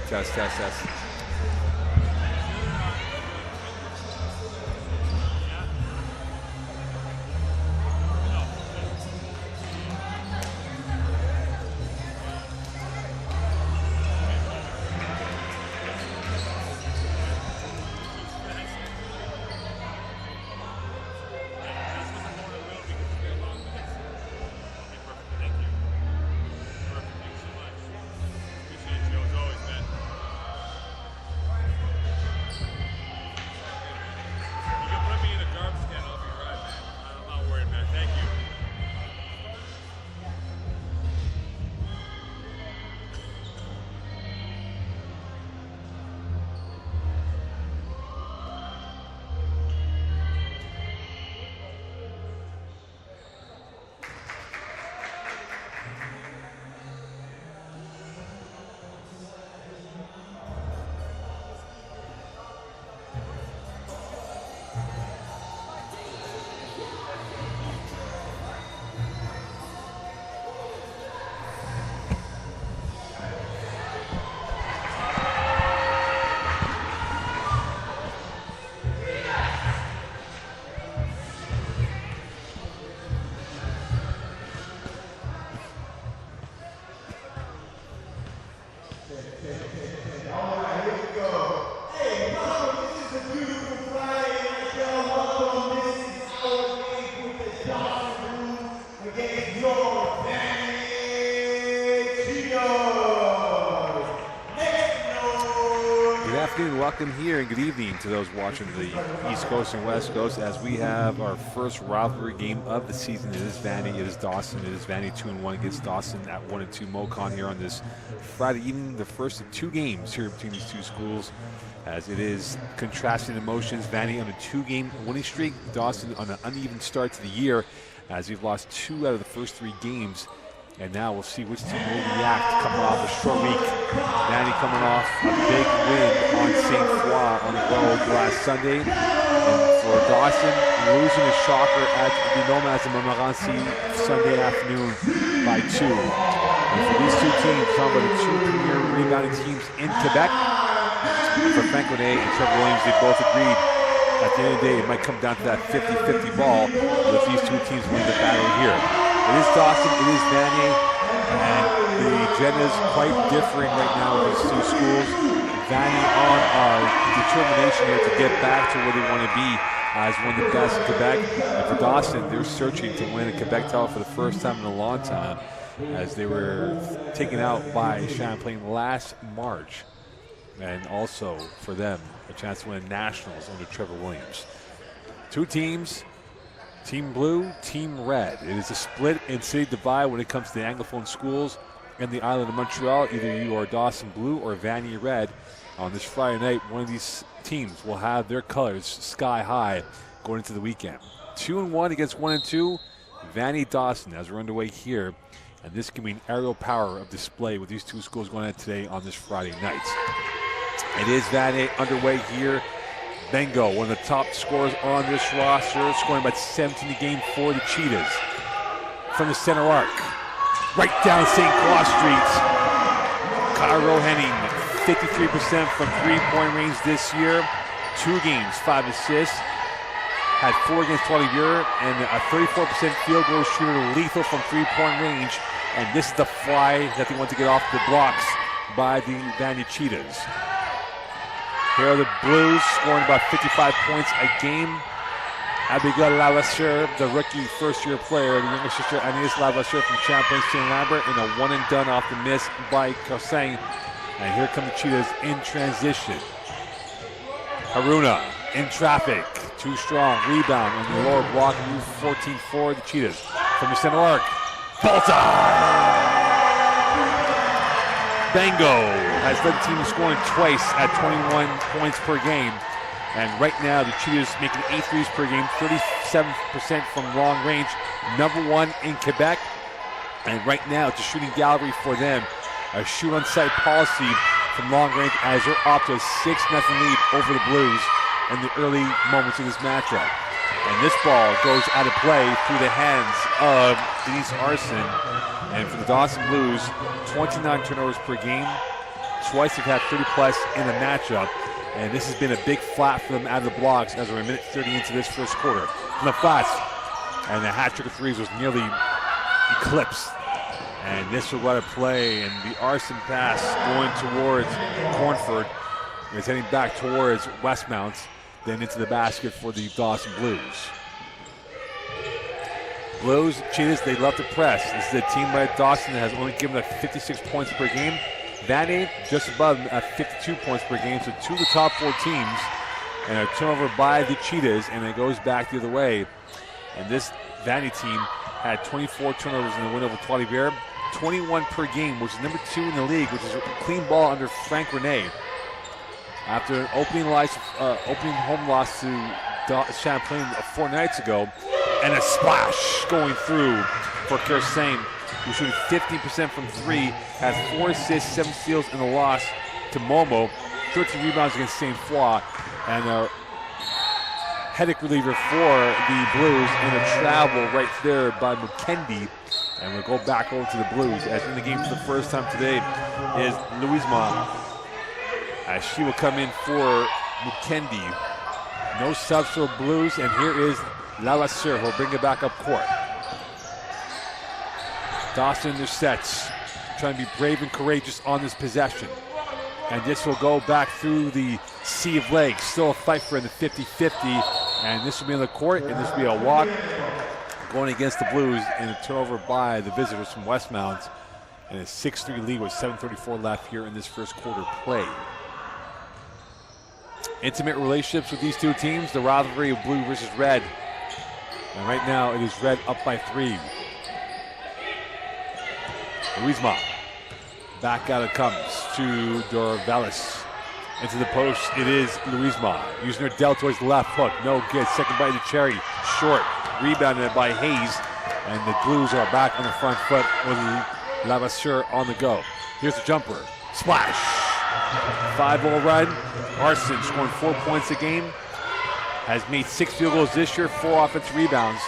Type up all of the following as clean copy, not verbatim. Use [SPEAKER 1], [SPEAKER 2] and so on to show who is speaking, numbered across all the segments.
[SPEAKER 1] Test, test, test. Welcome here and good evening to those watching the East Coast and West Coast as we have our first rivalry game of the season. It is Vanier, it is Dawson, it is Vanier 2-1 against Dawson at 1-2 MoCon here on this Friday evening. The first of two games here between these two schools as it is contrasting emotions. Vanier on a 2-game winning streak, Dawson on an uneven start to the year as we've lost 2 out of the first 3 games. And now we'll see which team will react coming off a short week. Vanier coming off a big win on St. Croix on the road last Sunday. And for Dawson, losing a shocker at the Nomads in Montmorency Sunday afternoon by 2. And for these two teams, talking about the 2 premier rebounding teams in Quebec, for Frank Audet and Trevor Williams, they both agreed at the end of the day it might come down to that 50-50 ball with these two teams winning the battle here. It is Dawson, it is Vanier, and the agenda is quite differing right now with these two schools. Vanier on determination here to get back to where they want to be as one of the best in Quebec. And for Dawson, they're searching to win a Quebec title for the first time in a long time as they were taken out by Champlain last March. And also for them, a chance to win nationals under Trevor Williams. Two teams. Team Blue, Team Red. It is a split and city divide when it comes to the Anglophone schools in the island of Montreal. Either you are Dawson Blue or Vanier Red. On this Friday night, one of these teams will have their colors sky high going into the weekend. 2-1 against 1-2. Vanier Dawson as we're underway here. And this can be an aerial power of display with these two schools going on today on this Friday night. It is Vanier underway here. Bengo, one of the top scorers on this roster, scoring about 17 a game for the Cheetahs. From the center arc, right down St. Croix Street. Kyle Rohenning, 53% from three-point range this year. 2 games, 5 assists. Had 4 against Trois-Rivières and a 34% field goal shooter, lethal from three-point range. And this is the fly that they want to get off the blocks by the Vanier Cheetahs. Here are the Blues scoring about 55 points a game. Abigail Lavasseur, the rookie first-year player, the younger sister Agnès Lavasseur from Champlain St. Lambert, in a one-and-done off the miss by Cossing. And here come the Cheetahs in transition. Haruna in traffic, too strong, rebound on the lower block, move 14 for the Cheetahs. From the center arc, Volta! Bengo has led the team in scoring twice at 21 points per game. And right now, the Cheetahs making 8 threes per game, 37% from long range, #1 in Quebec. And right now, it's a shooting gallery for them. A shoot-on-sight policy from long range as they're off to a 6-0 lead over the Blues in the early moments of this matchup. And this ball goes out of play through the hands of Denise Arson. And for the Dawson Blues, 29 turnovers per game. Twice they've had 30-plus in the matchup, and this has been a big flat for them out of the blocks as we're a minute 30 into this first quarter. From the flats, and the hat trick of threes was nearly eclipsed. And this will go to play, and the arson pass going towards Cornford. It's heading back towards Westmount, then into the basket for the Dawson Blues. Blues, Cheetahs, they love to press. This is a team by Dawson that has only given up 56 points per game. Vanier just above at 52 points per game, so two of the top 4 teams. And a turnover by the Cheetahs, and it goes back the other way. And this Vanier team had 24 turnovers in the win over Trois-Rivières, 21 per game, which is number 2 in the league, which is a clean ball under Frank Rene. After an opening home loss to Champlain 4 nights ago, and a splash going through for Kersane, who's shooting 50% from 3, has 4 assists, 7 steals in the loss to Momo, 13 rebounds against St. Foy, and a headache reliever for the Blues, and a travel right there by McKendy. And we'll go back over to the Blues, as in the game for the first time today is Louisemont, as she will come in for McKendy. No subs for Blues, and here is Lavasseur, who'll bring it back up court. Dawson in their sets, trying to be brave and courageous on this possession. And this will go back through the sea of legs. Still a fight for in the 50-50, and this will be on the court, and this will be a walk going against the Blues, and a turnover by the visitors from Westmount, and a 6-3 lead with 7:34 left here in this first quarter play. Intimate relationships with these two teams, the rivalry of blue versus red. And right now it is red up by 3. Louisemont. Back out it comes to Dorvalis. Into the post, it is Louisemont. Using her delta towards the left hook. No good. Second bite of the cherry. Short. Rebounded by Hayes. And the Blues are back on the front foot with Lavasseur on the go. Here's the jumper. Splash. 5-0 run. Arson scoring 4 points a game. Has made 6 field goals this year, 4 offensive rebounds.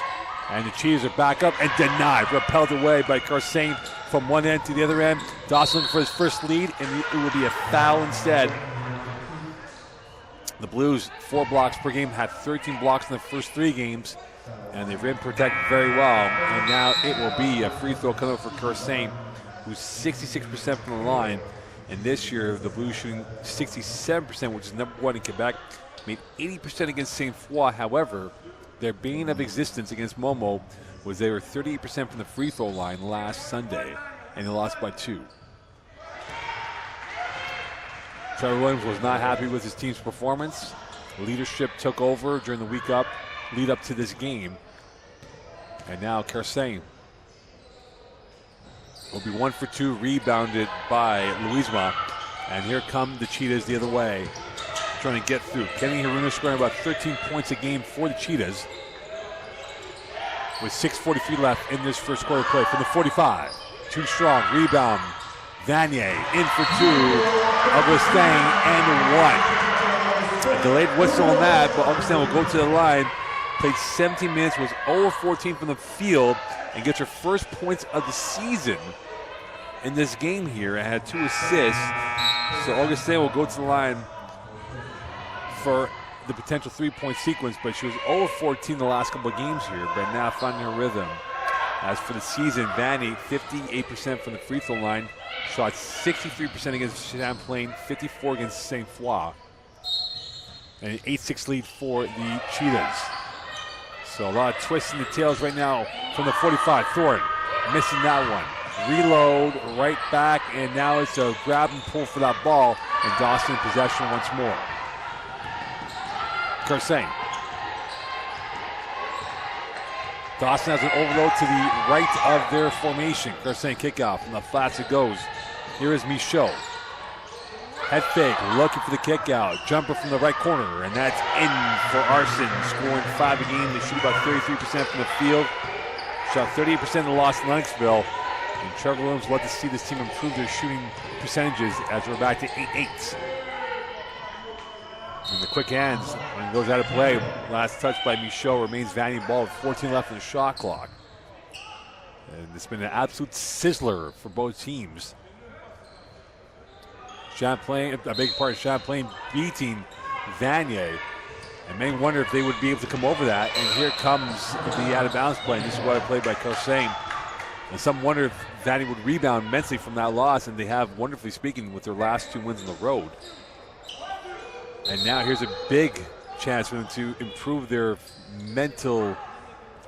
[SPEAKER 1] And the Cheetahs are back up and denied. Repelled away by Kersane from one end to the other end. Dawson looking for his first lead, and it will be a foul instead. The Blues, 4 blocks per game, had 13 blocks in the first 3 games, and they've rim protected very well. And now it will be a free throw coming up for Kersane, who's 66% from the line. And this year, the Blues shooting 67%, which is number 1 in Quebec. Made 80% against St. Foy. However, their bane of existence against Momo was they were 38% from the free throw line last Sunday, and they lost by 2. Trevor Williams was not happy with his team's performance. Leadership took over during the lead up to this game. And now Kersane will be 1 for 2, rebounded by Louisemont. And here come the Cheetahs the other way, trying to get through. Kenny Haruna scoring about 13 points a game for the Cheetahs, with 6:43 left in this first quarter play from the 45. Too strong, rebound. Vanier in for 2. Augustin and 1. A delayed whistle on that, but Augustin will go to the line. Played 17 minutes, was 0-14 from the field, and gets her first points of the season in this game here. And had 2 assists. So Augustin will go to the line for the potential 3-point sequence, but she was 0-14 the last couple of games here, but now finding her rhythm. As for the season, Vanny, 58% from the free throw line, shot 63% against Champlain, 54 against St. Foy, and an 8-6 lead for the Cheetahs. So a lot of twists in the tails right now from the 45. Thorne missing that one. Reload, right back, and now it's a grab and pull for that ball, and Dawson in possession once more. Kersane. Dawson has an overload to the right of their formation. Kersane kickoff from the flats it goes. Here is Michaud. Head fake, looking for the kick out. Jumper from the right corner, and that's in for Arson. Scoring 5 a game. They shoot about 33% from the field. Shot 38% in the loss in Lennoxville. And Trevor Williams would love to see this team improve their shooting percentages as we're back to 8-8. And the quick hands when it goes out of play. Last touch by Michaud remains Vanier ball with 14 left in the shot clock. And it's been an absolute sizzler for both teams. Champlain beating Vanier. And many wonder if they would be able to come over that. And here comes the out-of-bounds play. And this is what I played by Corsain. And some wonder if Vanier would rebound mentally from that loss. And they have, wonderfully speaking, with their last 2 wins on the road. And now here's a big chance for them to improve their mental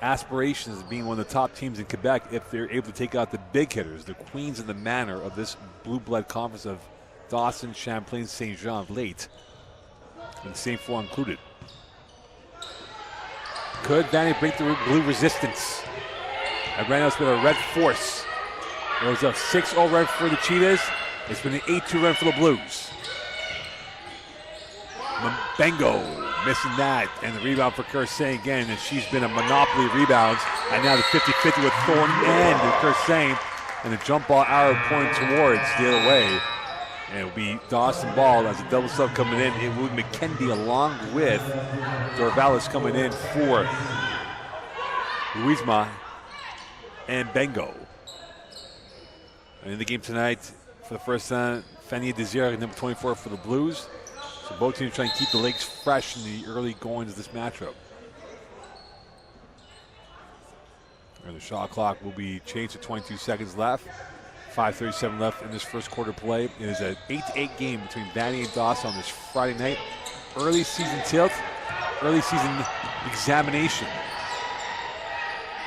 [SPEAKER 1] aspirations of being one of the top teams in Quebec if they're able to take out the big hitters, the queens of the manor of this blue blood conference of Dawson, Champlain, Saint Jean of late, and Saint Foy included. Could Vanier break through blue resistance? And right now it's been a red force. It was a 6-0 run for the Cheetahs. It's been an 8-2 run for the Blues. Bengo missing that, and the rebound for Corsain again, and she's been a monopoly of rebounds. And now the 50-50 with Thorne and Corsain, and the jump ball arrow pointing towards the other way. And it will be Dawson ball as a double sub coming in. It will be McKendy along with Dorvalis coming in for Louisma and Bengo. And in the game tonight, for the first time, Vanier Desir, number 24 for the Blues. So both teams trying to keep the legs fresh in the early goings of this matchup. And the shot clock will be changed to 22 seconds left. 5:37 left in this first quarter play. It is an 8-8 game between Vanier and Dawson on this Friday night. Early season tilt, early season examination.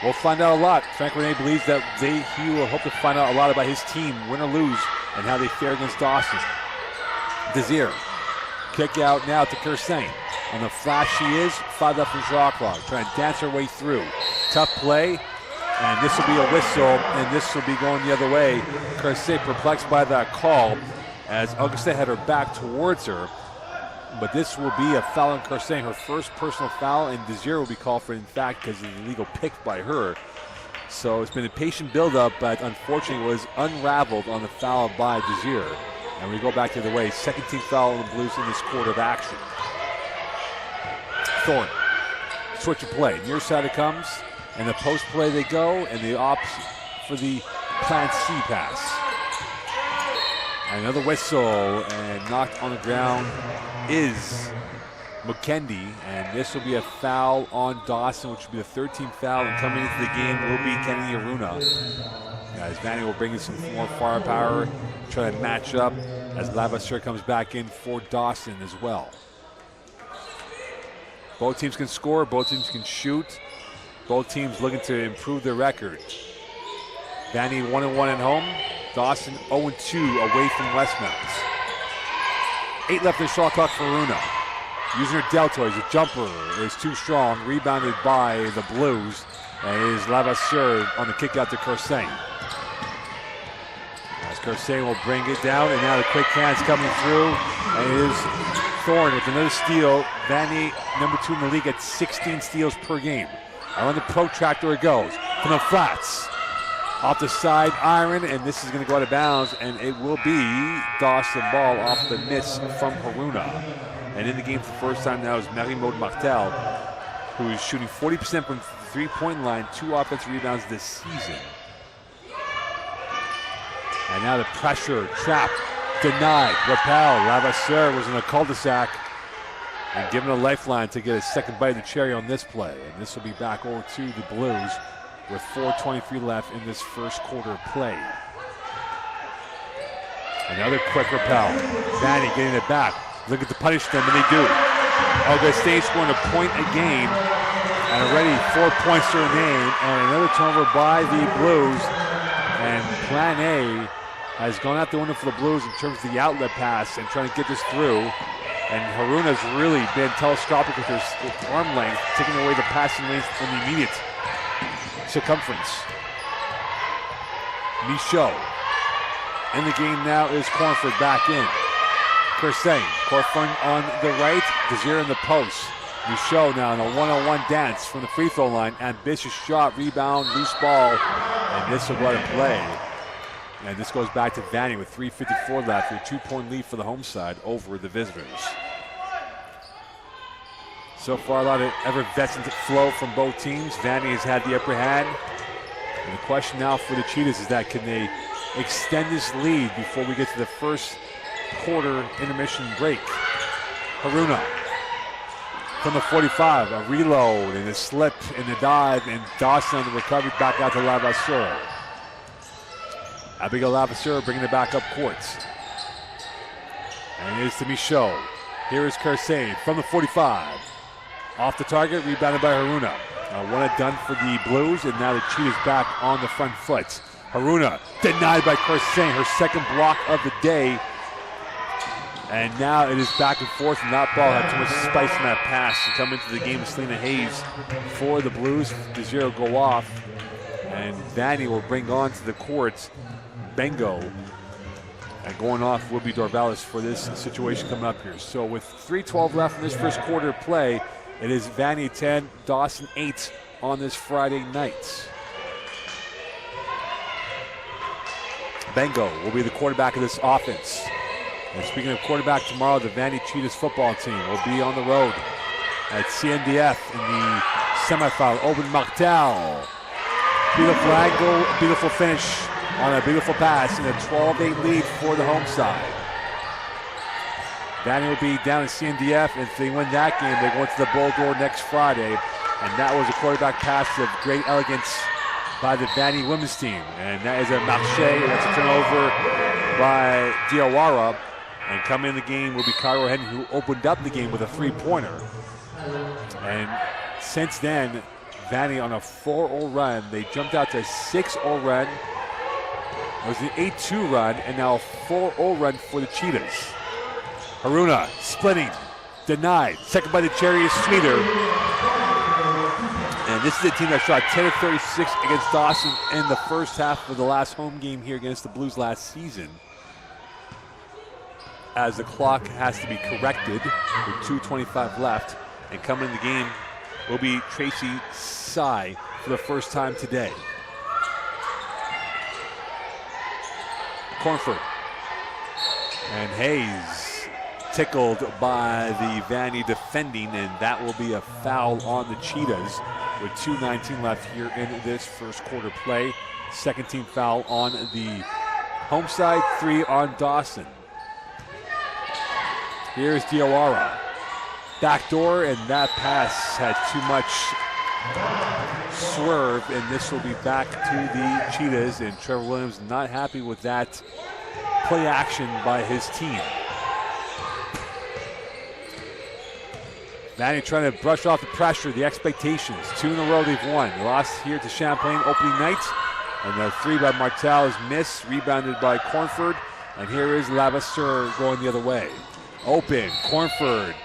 [SPEAKER 1] We'll find out a lot. Frank Rene believes that he will hope to find out a lot about his team, win or lose, and how they fare against Dawson. Desir. Kick out now to Corsain. On the flash she is, 5 left in shot clock. Trying to dance her way through. Tough play, and this will be a whistle, and this will be going the other way. Corsain perplexed by that call as Augusta had her back towards her. But this will be a foul on Corsain, her first personal foul, and Desir will be called for, in fact, because of the illegal pick by her. So it's been a patient build-up, but unfortunately it was unraveled on the foul by Desir. And we go back the other way. Second team foul on the Blues in this quarter of action. Thorne. Switch of play. Near side it comes. And the post play they go. And the ops for the plan C pass. And another whistle. And knocked on the ground is McKendy. And this will be a foul on Dawson, which will be the 13th foul. And coming into the game will be Kenny Aruna. As Vanier will bring in some more firepower, try to match up as Lavasseur comes back in for Dawson as well. Both teams can score, both teams can shoot. Both teams looking to improve their record. Vanier 1-1 at home, Dawson 0-2 away from Westmount. 8 left in the shot clock for Aruna. Using her deltoids, a jumper is too strong, rebounded by the Blues, and it is Lavasseur on the kick out to Corsain. Corsain will bring it down, and now the quick hands coming through, and it is Thorne with another steal. Vanier, number 2 in the league at 16 steals per game. On the protractor it goes, from the flats. Off the side iron, and this is going to go out of bounds, and it will be Dawson ball off the miss from Haruna. And in the game for the first time now is Marie-Maude Martel, who is shooting 40% from the three-point line, 2 offensive rebounds this season. And now the pressure, trap, denied, repel. Lavasseur was in a cul-de-sac and given a lifeline to get a second bite of the cherry on this play. And this will be back over to the Blues with 4:23 left in this first quarter play. Another quick repel. Vanier getting it back. Looking to punish them, and they do. Augustin scoring a point a game, and already 4 points to her name, and another turnover by the Blues. And plan A has gone out the window for the Blues in terms of the outlet pass and trying to get this through. And Haruna's really been telescopic with her arm length, taking away the passing lanes in the immediate circumference. Michaud. In the game now is Cornford back in. Corsain. Cornford on the right. Desir in the post. Michaud now in a one-on-one dance from the free throw line. Ambitious shot, rebound, loose ball. And this will go to play. And this goes back to Vanier with 3:54 left. A 2-point lead for the home side over the visitors. So far, a lot of effervescent flow from both teams. Vanier has had the upper hand. And the question now for the Cheetahs is that can they extend this lead before we get to the first quarter intermission break. Haruna from the 45, a reload and a slip and a dive, and Dawson on the recovery back out to Lavasseur. Abigail Lavasseur bringing it back up court. And it is to Michaud. Here is Kersane from the 45. Off the target, rebounded by Haruna. One and done for the Blues, and now the Cheetahs back on the front foot. Haruna denied by Kersane, her second block of the day. And now it is back and forth, and that ball had too much spice in that pass to come into the game with Selena Hayes for the Blues. The zero go off, and Vanier will bring on to the court Bengo. And going off will be Dorvalis for this situation coming up here. So with 3:12 left in this first quarter of play, it is Vanier 10, Dawson 8 on this Friday night. Bengo will be the quarterback of this offense. And speaking of quarterback, tomorrow the Vanier Cheetahs football team will be on the road at CNDF in the semifinal. Open Martel. Beautiful angle, beautiful finish on a beautiful pass, and a 12-8 lead for the home side. Vanier will be down in CNDF, and if they win that game, they're going to the Bull Door next Friday. And that was a quarterback pass of great elegance by the Vanier women's team. And that is a Marche, that's a turnover by Diawara. And coming in the game will be Cairo Henry, who opened up the game with a three-pointer. And since then, Vanier on a 4-0 run. They jumped out to a 6-0 run. It was an 8-2 run, and now a 4-0 run for the Cheetahs. Haruna splitting, denied. Second by the Cherry is Sweeter. And this is a team that shot 10 of 36 against Dawson in the first half of the last home game here against the Blues last season. As the clock has to be corrected with 2:25 left. And coming in the game will be Tracy Sy for the first time today. Cornford. And Hayes tickled by the Vanier defending, and that will be a foul on the Cheetahs with 2:19 left here in this first quarter play. Second team foul on the home side, 3 on Dawson. Here's Diawara. Backdoor, and that pass had too much swerve, and this will be back to the Cheetahs, and Trevor Williams not happy with that play action by his team. Vanier trying to brush off the pressure, the expectations. 2 in a row they've won. They lost here to Champlain opening night, and the 3 by Martel is missed, rebounded by Cornford, and here is Lavasseur going the other way. Open, Cornford,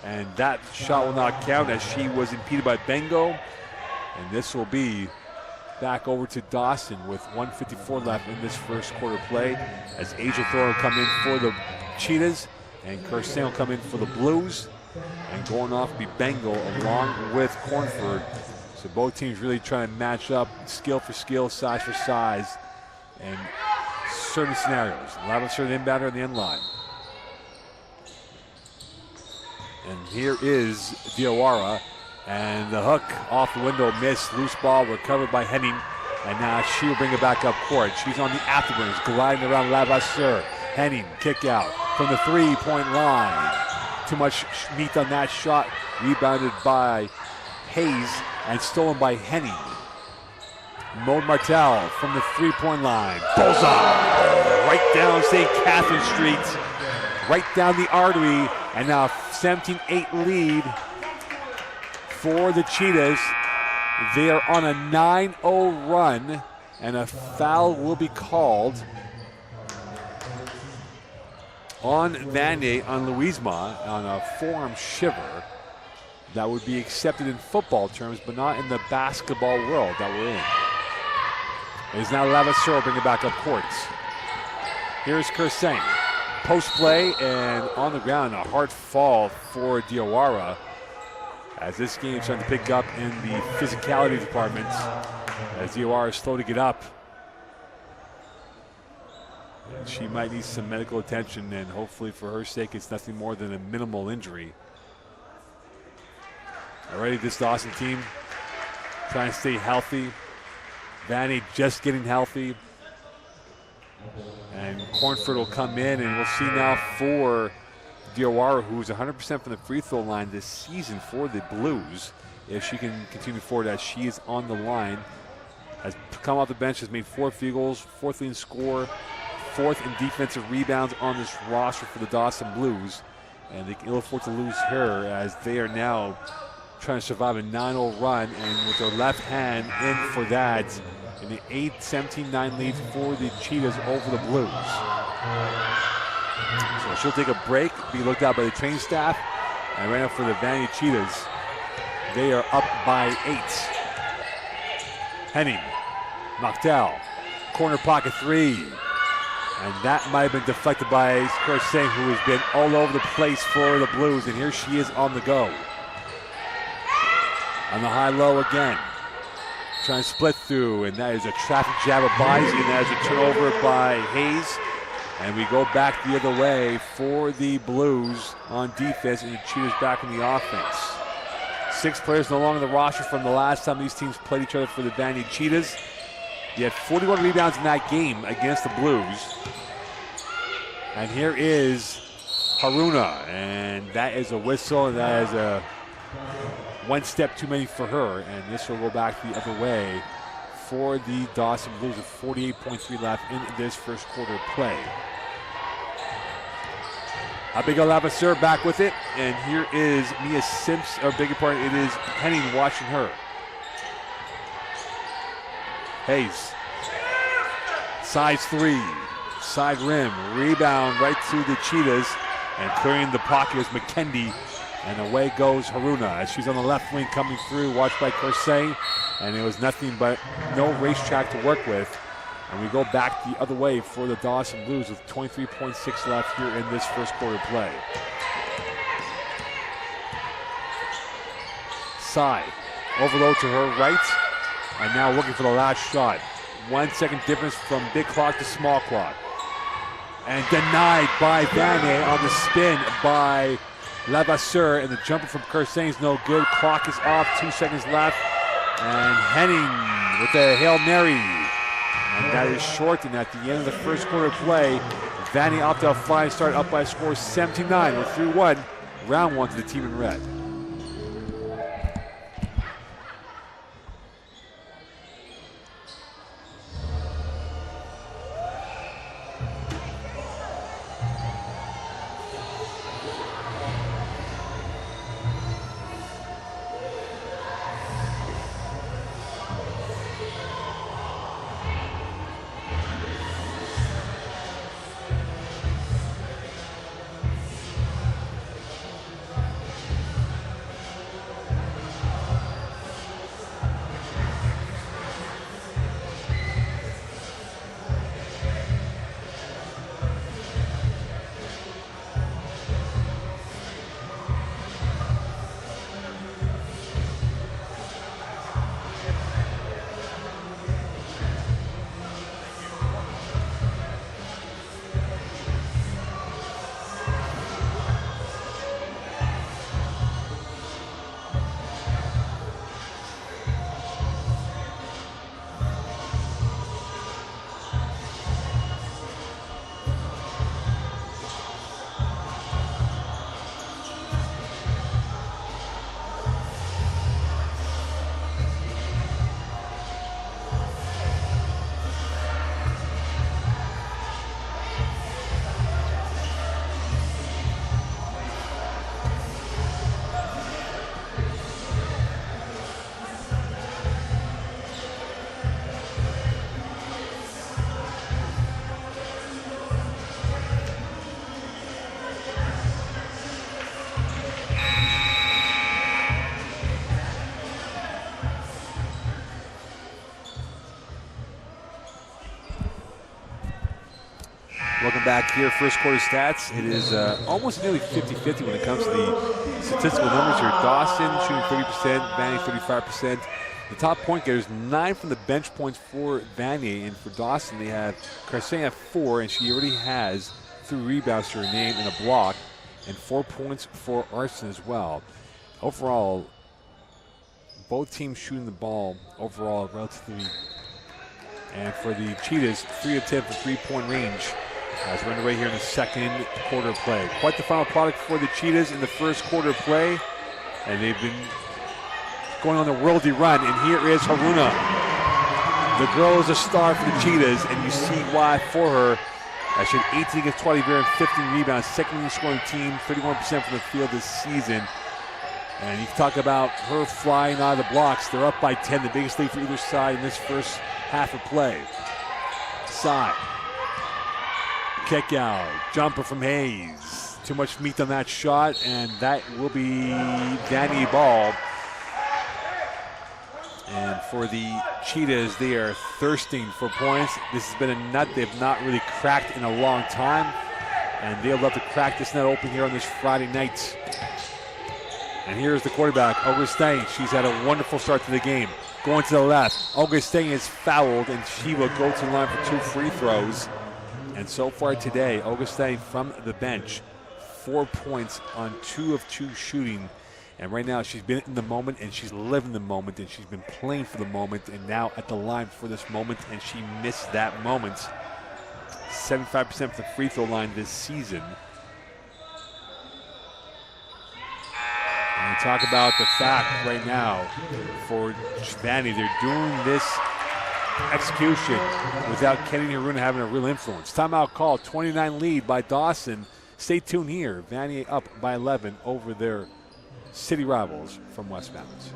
[SPEAKER 1] and that shot will not count as she was impeded by Bengo. And this will be back over to Dawson with 1:54 left in this first quarter play, as Asia Thor will come in for the Cheetahs, and Kersane will come in for the Blues. And going off will be Bengo along with Cornford. So both teams really trying to match up skill for skill, size for size, in certain scenarios. Lavasseur the inbounder on the end line. And here is Diawara, and the hook off the window, missed, loose ball recovered by Henning, and now she will bring it back up court. She's on the afterburners, gliding around Lavasseur. Henning, kick out from the three-point line. Too much meat on that shot, rebounded by Hayes and stolen by Henning. Maud Martel from the three-point line. Bullseye! Right down St. Catherine Street, right down the artery, and now 17-8 lead for the Cheetahs. They are on a 9-0 run, and a foul will be called on Vanier, on Louisemont, on a forearm shiver. That would be accepted in football terms, but not in the basketball world that we're in. It is now Lavasseur bringing it back up court. Here's Kersane. Post play, and on the ground, a hard fall for Diawara, as this game is starting to pick up in the physicality department, as Diawara is slow to get up. And she might need some medical attention, and hopefully for her sake it's nothing more than a minimal injury. Already this Dawson team trying to stay healthy. Vanier just getting healthy. And Cornford will come in, and we'll see now for Diawara, who's 100% from the free throw line this season for the Blues. If she can continue forward as she is on the line, has come off the bench, has made 4 field goals, 4th leading scorer, 4th in defensive rebounds on this roster for the Dawson Blues. And they can ill afford to lose her as they are now trying to survive a 9-0 run, and with their left hand in for that in the 17-9 lead for the Cheetahs over the Blues. So she'll take a break, be looked at by the training staff, and right now for the Vanier Cheetahs, they are up by 8. Henning, knocked out, corner pocket 3, and that might have been deflected by Kersing, who has been all over the place for the Blues, and here she is on the go. On the high-low again, trying to split through, and that is a traffic jab of Bisey, and that is a turnover by Hayes. And we go back the other way for the Blues on defense, and the Cheetahs back in the offense. 6 players no longer on the roster from the last time these teams played each other for the Vanier Cheetahs. He had 41 rebounds in that game against the Blues. And here is Haruna, and that is a whistle, and that is a one step too many for her, and this will go back the other way for the Dawson Blues with 48.3 left in this first quarter play. Abigail Lavaseur back with it, and here is Mia Simpson, or beg your pardon, it is Henning watching her. Hayes, size 3, side rim, rebound right to the Cheetahs, and clearing the pocket is McKendy. And away goes Haruna as she's on the left wing coming through, watched by Kersing. And it was nothing but no racetrack to work with. And we go back the other way for the Dawson Blues with 23.6 left here in this first quarter play. Side, overload to her right. And now looking for the last shot. 1 second difference from big clock to small clock. And denied by Vanier on the spin by Lavaseur, and the jumper from Kersing is no good. Clock is off, 2 seconds left. And Henning with a Hail Mary. And that is short, and at the end of the first quarter play, Vanier opted out flying, started up by a score 79 with 3-1, round 1 to the team in red. Welcome back here. First quarter stats. It is almost nearly 50-50 when it comes to the statistical numbers here. Dawson shooting 30%, Vanier 35%. The top point getters, 9 from the bench points for Vanier, and for Dawson they have Kersing at 4, and she already has 3 rebounds to her name and a block, and 4 points for Arson as well. Overall, both teams shooting the ball overall relatively And for the Cheetahs, 3 of 10 from three-point range as we're underway here in the second quarter play. Quite the final product for the Cheetahs in the first quarter play. And they've been going on a worldy run. And here is Haruna. The girl is a star for the Cheetahs, and you see why for her. She had 18 against 20 and 15 rebounds. Second leading scoring team, 31% from the field this season. And you talk about her flying out of the blocks. They're up by 10, the biggest lead for either side in this first half of play. Side. Kick out. Jumper from Hayes. Too much meat on that shot, and that will be Vanier ball. And for the Cheetahs, they are thirsting for points. This has been a nut they've not really cracked in a long time. And they'll love to crack this nut open here on this Friday night. And here's the quarterback, Augustin. She's had a wonderful start to the game. Going to the left. Augustin is fouled, and she will go to the line for 2 free throws. And so far today, Augustin from the bench, 4 points on 2 of 2 shooting. And right now she's been in the moment, and she's living the moment, and she's been playing for the moment, and now at the line for this moment, and she missed that moment. 75% from the free throw line this season. And we talk about the fact right now for Vanier, they're doing this execution without Kenny Haruna having a real influence. Timeout call, 29 lead by Dawson. Stay tuned here. Vanier up by 11 over their city rivals from West Mountains.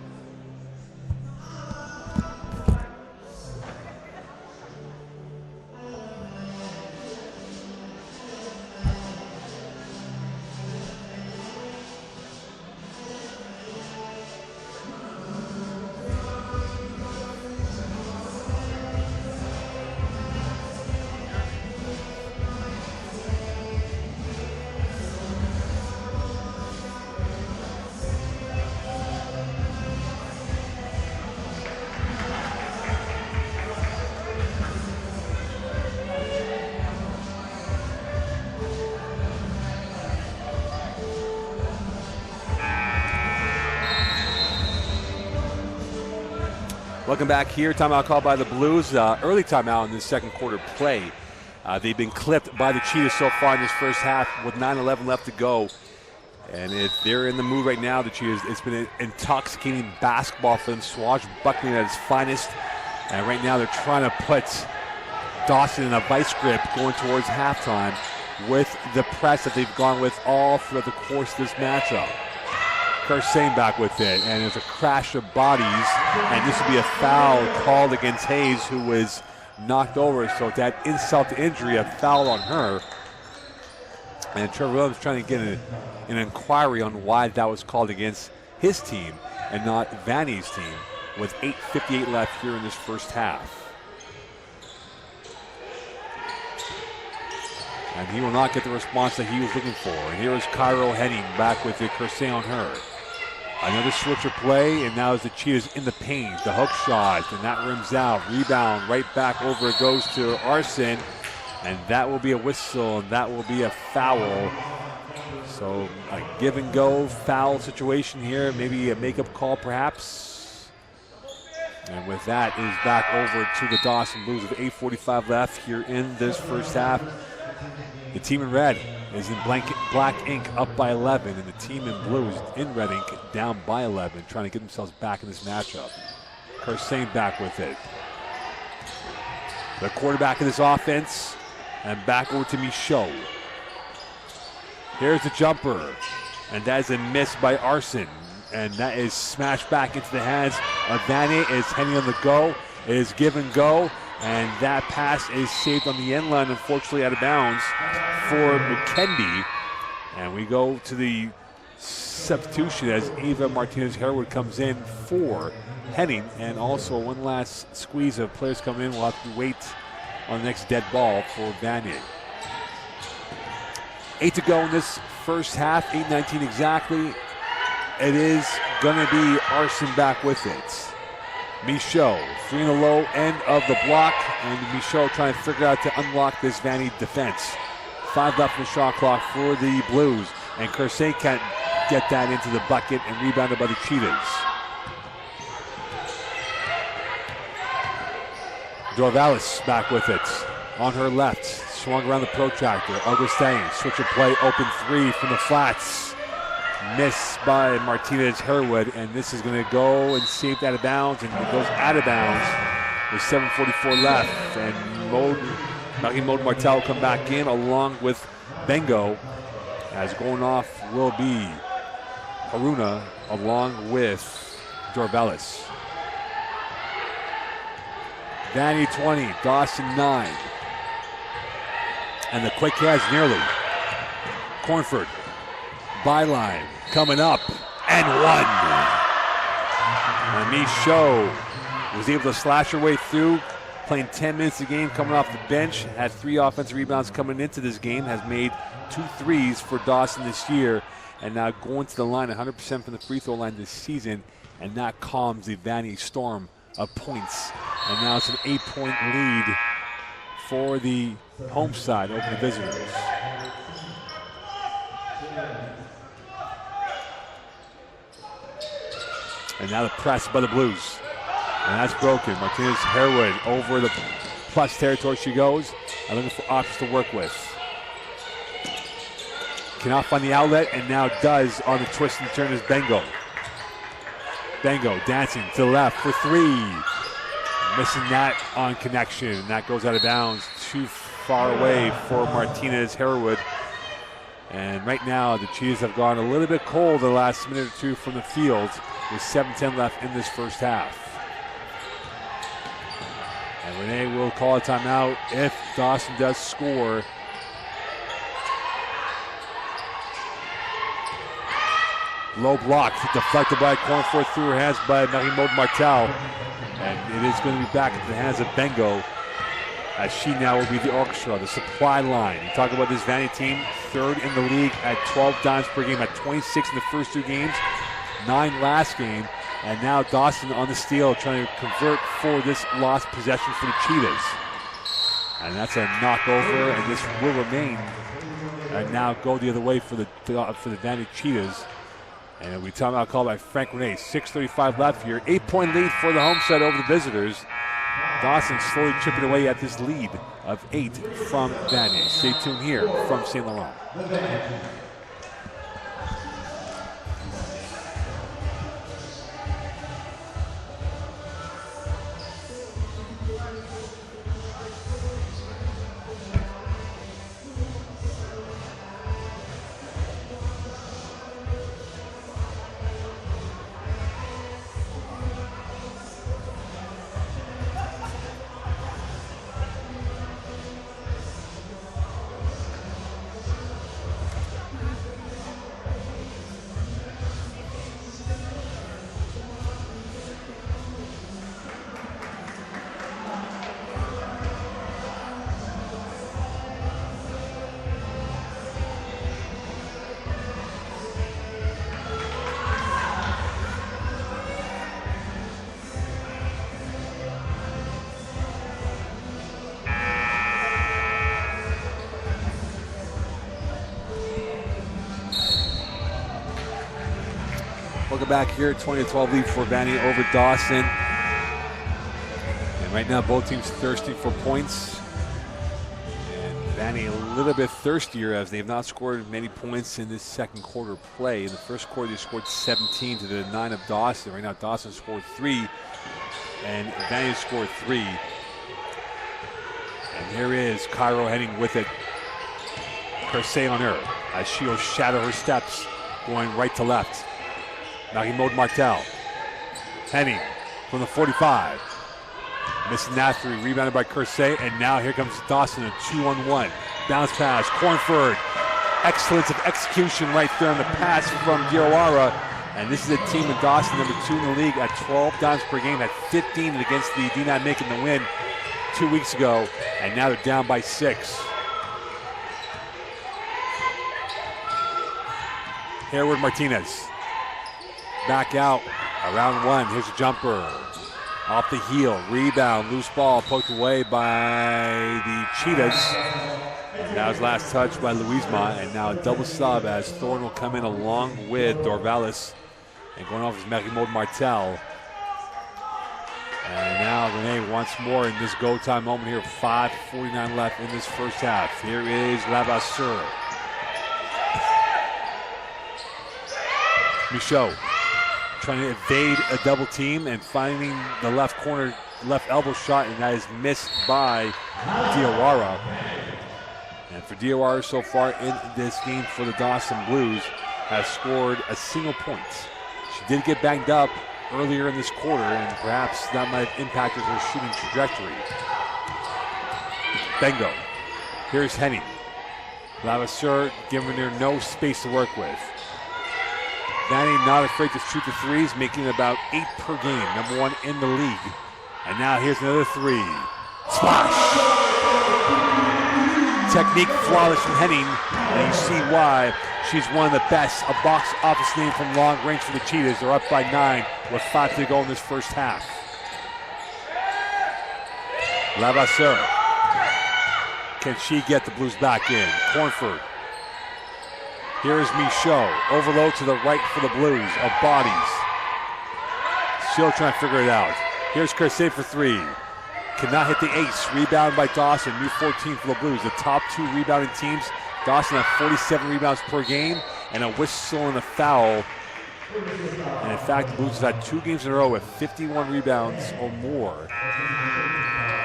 [SPEAKER 1] Welcome back here. Timeout called by the Blues. Early timeout in this second quarter play. They've been clipped by the Cheetahs so far in this first half with 9:11 left to go. And they're in the mood right now, the Cheetahs. It's been an intoxicating basketball for them, swashbuckling at its finest. And right now they're trying to put Dawson in a vice grip going towards halftime with the press that they've gone with all throughout the course of this matchup. Karsane back with it, and there's a crash of bodies, and this will be a foul called against Hayes, who was knocked over. So that insult to injury, a foul on her. And Trevor Williams trying to get an inquiry on why that was called against his team and not Vanier's team, with 8:58 left here in this first half. And he will not get the response that he was looking for. And here is Cairo Henning back with it, Karsane on her. Another switcher play, and now as the Cheetahs in the paint, the hook shot, and that rims out. Rebound, right back over it goes to Arson, and that will be a whistle, and that will be a foul. So a give and go foul situation here, maybe a makeup call perhaps. And with that, it is back over to the Dawson Blues with 8:45 left here in this first half. The team in red is in black ink up by 11, and the team in blue is in red ink down by 11, trying to get themselves back in this matchup. Karsane back with it. The quarterback of this offense, and back over to Michaud. Here's the jumper, and that is a miss by Arson, and that is smashed back into the hands of Vanier. It's Henny on the go. It is give and go. And that pass is saved on the end line, unfortunately out of bounds for McKendy. And we go to the substitution as Ava Martinez-Harewood comes in for Henning. And also one last squeeze of players coming in. We'll have to wait on the next dead ball for Vanier. 8 to go in this first half, 8:19 exactly. It is going to be Arson back with it. Michaud, 3 in a low end of the block, and Michaud trying to figure out to unlock this Vanier defense. 5 left in the shot clock for the Blues, and Karsane can't get that into the bucket and rebounded by the Cheetahs. Dorvalis back with it. On her left, swung around the protractor. Augustin, switch of play, open three from the flats. Missed by Martinez Herwood, and this is going to go and saved out of bounds, and it goes out of bounds with 7:44 left. And Marie-Maude Martel will come back in along with Bengo, as going off will be Haruna along with Dorvalis. Vanier 20, Dawson 9. And the quick has nearly. Cornford, byline, coming up, and one. And Michaud was able to slash her way through, playing 10 minutes a game, coming off the bench, had 3 offensive rebounds coming into this game, has made 2 threes for Dawson this year, and now going to the line 100% from the free throw line this season, and that calms the Vanier Storm of points. And now it's an 8-point lead for the home side over the visitors. And now the press by the Blues. And that's broken. Martinez Herwood over the plus territory she goes, and looking for options to work with. Cannot find the outlet, and now does on the twist and turn is Bengo. Bengo dancing to the left for 3. Missing that on connection, and that goes out of bounds. Too far away for Martinez Herwood. And right now, the Cheetahs have gone a little bit cold the last minute or two from the field with 7:10 left in this first half. And Renee will call a timeout if Dawson does score. Low block, deflected by Cornforth through her hands by Marie-Maude Martel. And it is going to be back into the hands of Bengo, as she now will be the orchestra, the supply line. You talk about this Vanier team, 3rd in the league at 12 dimes per game, at 26 in the first 2 games, 9 last game. And now Dawson on the steal, trying to convert for this lost possession for the Cheetahs. And that's a knockover, and this will remain. And now go the other way for the Vanier Cheetahs. And we talk about a call by Frank Renee. 6:35 left here. 8-point lead for the home side over the visitors. Dawson slowly chipping away at this lead of 8 from Vanier. Stay tuned here from St. Laurent. Welcome back here, 20-12 lead for Vanier over Dawson. And right now both teams thirsty for points. And Vanier a little bit thirstier as they have not scored many points in this second quarter play. In the first quarter they scored 17 to the 9 of Dawson. Right now Dawson scored 3 and Vanier scored 3. And here is Cairo heading with it. Kersey on her as she'll shadow her steps going right to left. Marie-Maude Martel. Henning from the 45. Missing that 3, rebounded by Kersey, and now here comes Dawson, a 2-on-1. Bounce pass, Cornford. Excellence of execution right there on the pass from Diawara. And this is a team in Dawson, number 2 in the league, at 12 dimes per game, at 15 against the D9 making the win 2 weeks ago, and now they're down by 6. Herwood Martinez. Back out, around 1, here's a jumper. Off the heel, rebound, loose ball, poked away by the Cheetahs. And that was last touch by Louisma, and now a double sub as Thorne will come in along with Dorvalis. And going off is Marie-Maude Martel. And now Vanier once more in this go time moment here. 5:49 left in this first half. Here is Lavasseur. Michaud trying to evade a double team and finding the left corner, left elbow shot, and that is missed by Diawara. And for Diawara so far in this game for the Dawson Blues, has scored a single point. She did get banged up earlier in this quarter, and perhaps that might have impacted her shooting trajectory. Bengo. Here's Henning. Lavasseur giving her no space to work with. Vanier not afraid to shoot the threes, making about 8 per game, #1 in the league. And now here's another three. Splash! Technique flawless from Henning, and you see why she's one of the best. A box office name from long range for the Cheetahs. They're up by 9 with 5 to go in this first half. Lavasseur. Can she get the Blues back in? Cornford. Here's Michaud. Overload to the right for the Blues of bodies. Still trying to figure it out. Here's Kersey for 3. Cannot hit the ace. Rebound by Dawson. New 14 for the Blues. The top 2 rebounding teams. Dawson have 47 rebounds per game and a whistle and a foul. And in fact, the Blues have had 2 games in a row with 51 rebounds or more.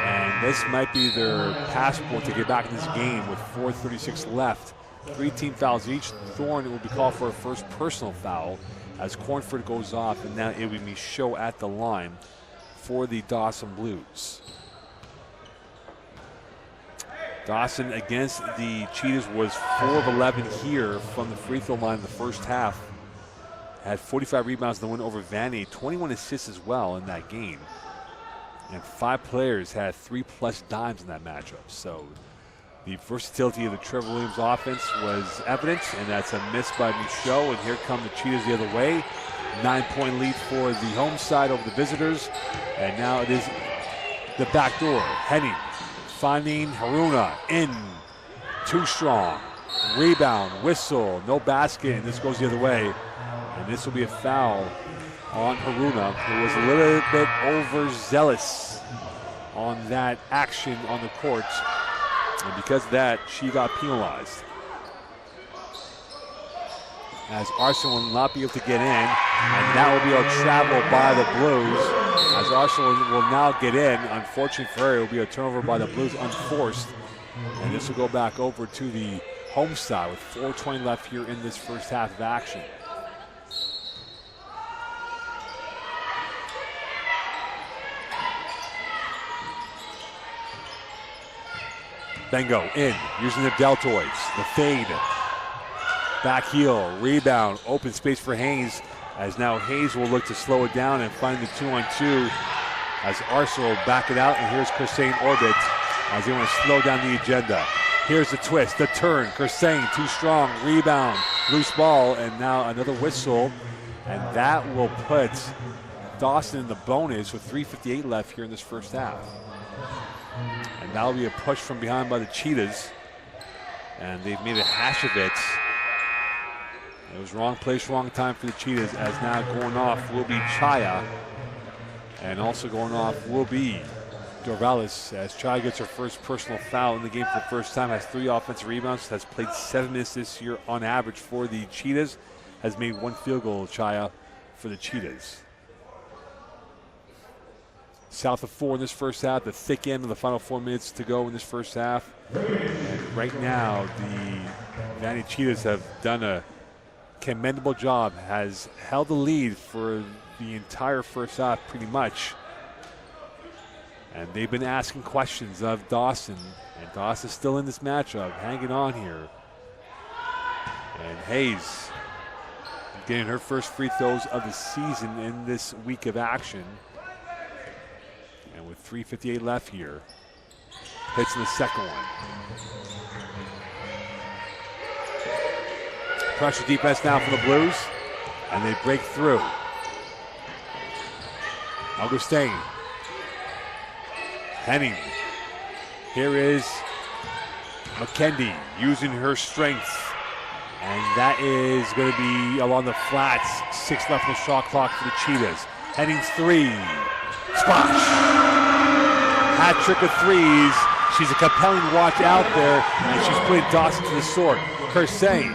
[SPEAKER 1] And this might be their passport to get back in this game with 4:36 left. 3 team fouls each. Thorne will be called for a first personal foul as Cornford goes off, and now it will be Michaud at the line for the Dawson Blues. Dawson against the Cheetahs was 4 of 11 here from the free throw line in the first half. Had 45 rebounds in the win over Vanier, 21 assists as well in that game. And 5 players had 3+ dimes in that matchup. So the versatility of the Trevor Williams offense was evident, and that's a miss by Michaud. And here come the Cheetahs the other way. 9-point lead for the home side over the visitors. And now it is the back door. Henning finding Haruna in. Too strong. Rebound, whistle, no basket, and this goes the other way. And this will be a foul on Haruna, who was a little bit overzealous on that action on the court. And because of that, she got penalized. As Arsenal will not be able to get in, and that will be a travel by the Blues. As Arsenal will now get in, unfortunately for her, it will be a turnover by the Blues unforced. And this will go back over to the home side with 4:20 left here in this first half of action. Bengo in, using the deltoids, the fade. Back heel, rebound, open space for Hayes, as now Hayes will look to slow it down and find the 2-on-2 as Arsenal back it out, and here's Kersey in orbit as they want to slow down the agenda. Here's the twist, the turn, Kersey too strong, rebound, loose ball, and now another whistle, and that will put Dawson in the bonus with 3:58 left here in this first half. And that'll be a push from behind by the Cheetahs. And they've made a hash of it. It was wrong place, wrong time for the Cheetahs, as now going off will be Chaya. And also going off will be Dorvalis, as Chaya gets her first personal foul in the game for the first time, has 3 offensive rebounds, has played 7 minutes this year on average for the Cheetahs, has made 1 field goal, Chaya, for the Cheetahs. South of 4 in this first half, the thick end of the final 4 minutes to go in this first half. And right now, the Vanier Cheetahs have done a commendable job, has held the lead for the entire first half pretty much. And they've been asking questions of Dawson, and Dawson's still in this matchup, hanging on here. And Hayes getting her first free throws of the season in this week of action. And with 3:58 left here, hits in the second one. Pressure defense now for the Blues, and they break through. Augustin. Henning. Here is McKendy using her strength, and that is going to be along the flats. 6 left on the shot clock for the Cheetahs. Henning's 3. Splash. Hat trick of threes. She's a compelling watch out there, and she's putting Dawson to the sword. Kersey,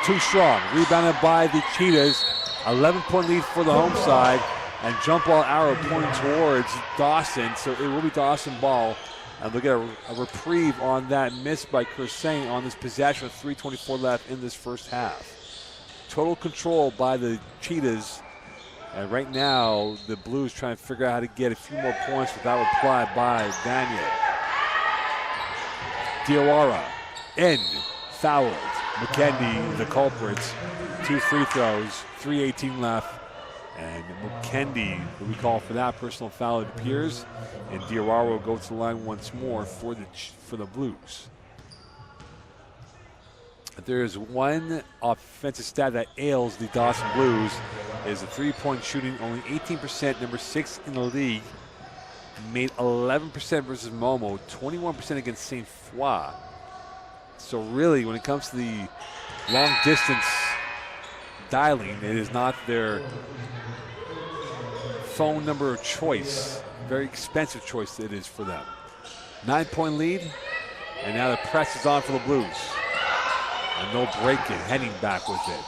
[SPEAKER 1] too strong. Rebounded by the Cheetahs. 11-point lead for the home side, and jump ball arrow pointing towards Dawson, so it will be Dawson ball. And we'll get a reprieve on that miss by Kersey on this possession with 3:24 left in this first half. Total control by the Cheetahs. And right now, the Blues trying to figure out how to get a few more points without reply by Vanier. Diawara in, fouled. McKendy, the culprits. 2 free throws, 3:18 left. And McKendy, who we call for that personal foul, it appears. And Diawara will go to the line once more for the Blues. If there is one offensive stat that ails the Dawson Blues, is the three-point shooting, only 18%, number 6 in the league. Made 11% versus Momo, 21% against St. Foy. So really, when it comes to the long distance dialing, it is not their phone number of choice. Very expensive choice it is for them. 9-point lead, and now the press is on for the Blues. And no break it, heading back with it.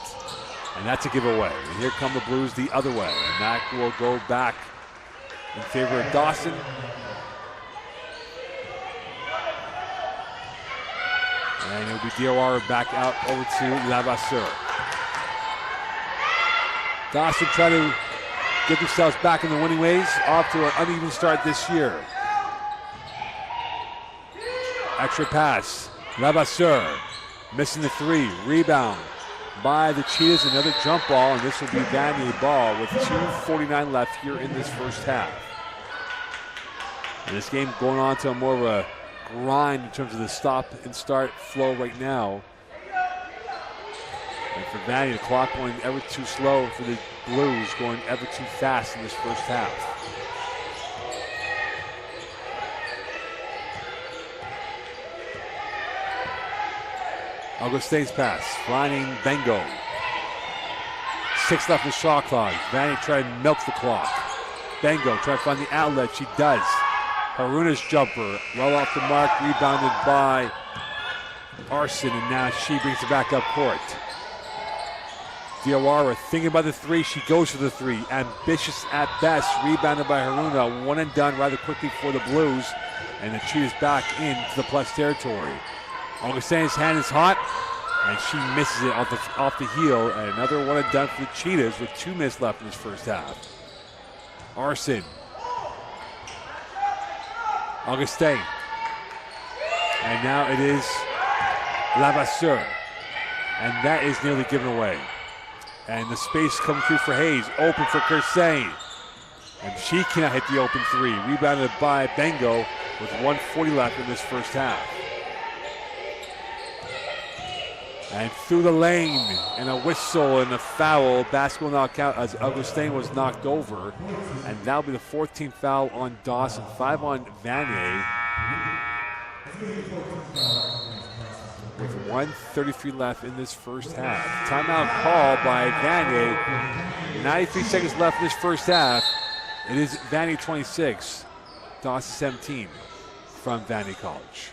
[SPEAKER 1] And that's a giveaway. And here come the Blues the other way. And that will go back in favor of Dawson. And it'll be Diawara back out over to Lavasseur. Dawson trying to get themselves back in the winning ways, off to an uneven start this year. Extra pass, Lavasseur missing the three, rebound by the Cheetahs, another jump ball, and this will be Vanier ball with 2:49 left here in this first half. And this game going on to more of a grind in terms of the stop and start flow right now. And for Vanier, the clock going ever too slow, for the Blues going ever too fast in this first half. Augustine's pass, flying Bengo. 6 left in the shot clock. Vanier trying to milk the clock. Bengo trying to find the outlet. She does. Haruna's jumper, well off the mark, rebounded by Arson, and now she brings it back up court. Diawara thinking about the three, she goes for the three. Ambitious at best, rebounded by Haruna. One and done rather quickly for the Blues, and the Cheetahs back into the plus territory. Augustine's hand is hot, and she misses it off the heel, and another one and done for the Cheetahs with 2 minutes left in this first half. Arson. Augustine. And now it is Lavasseur. And that is nearly given away. And the space coming through for Hayes, open for Kersey. And she cannot hit the open three. Rebounded by Bengo with 1:40 left in this first half. And through the lane, and a whistle and a foul. Basketball knockout as Augustine was knocked over. And that'll be the 14th foul on Dawson. 5 on Vanier. With 1:33 left in this first half. Timeout call by Vanier. 93 seconds left in this first half. It is Vanier 26, Dawson 17 from Vanier College.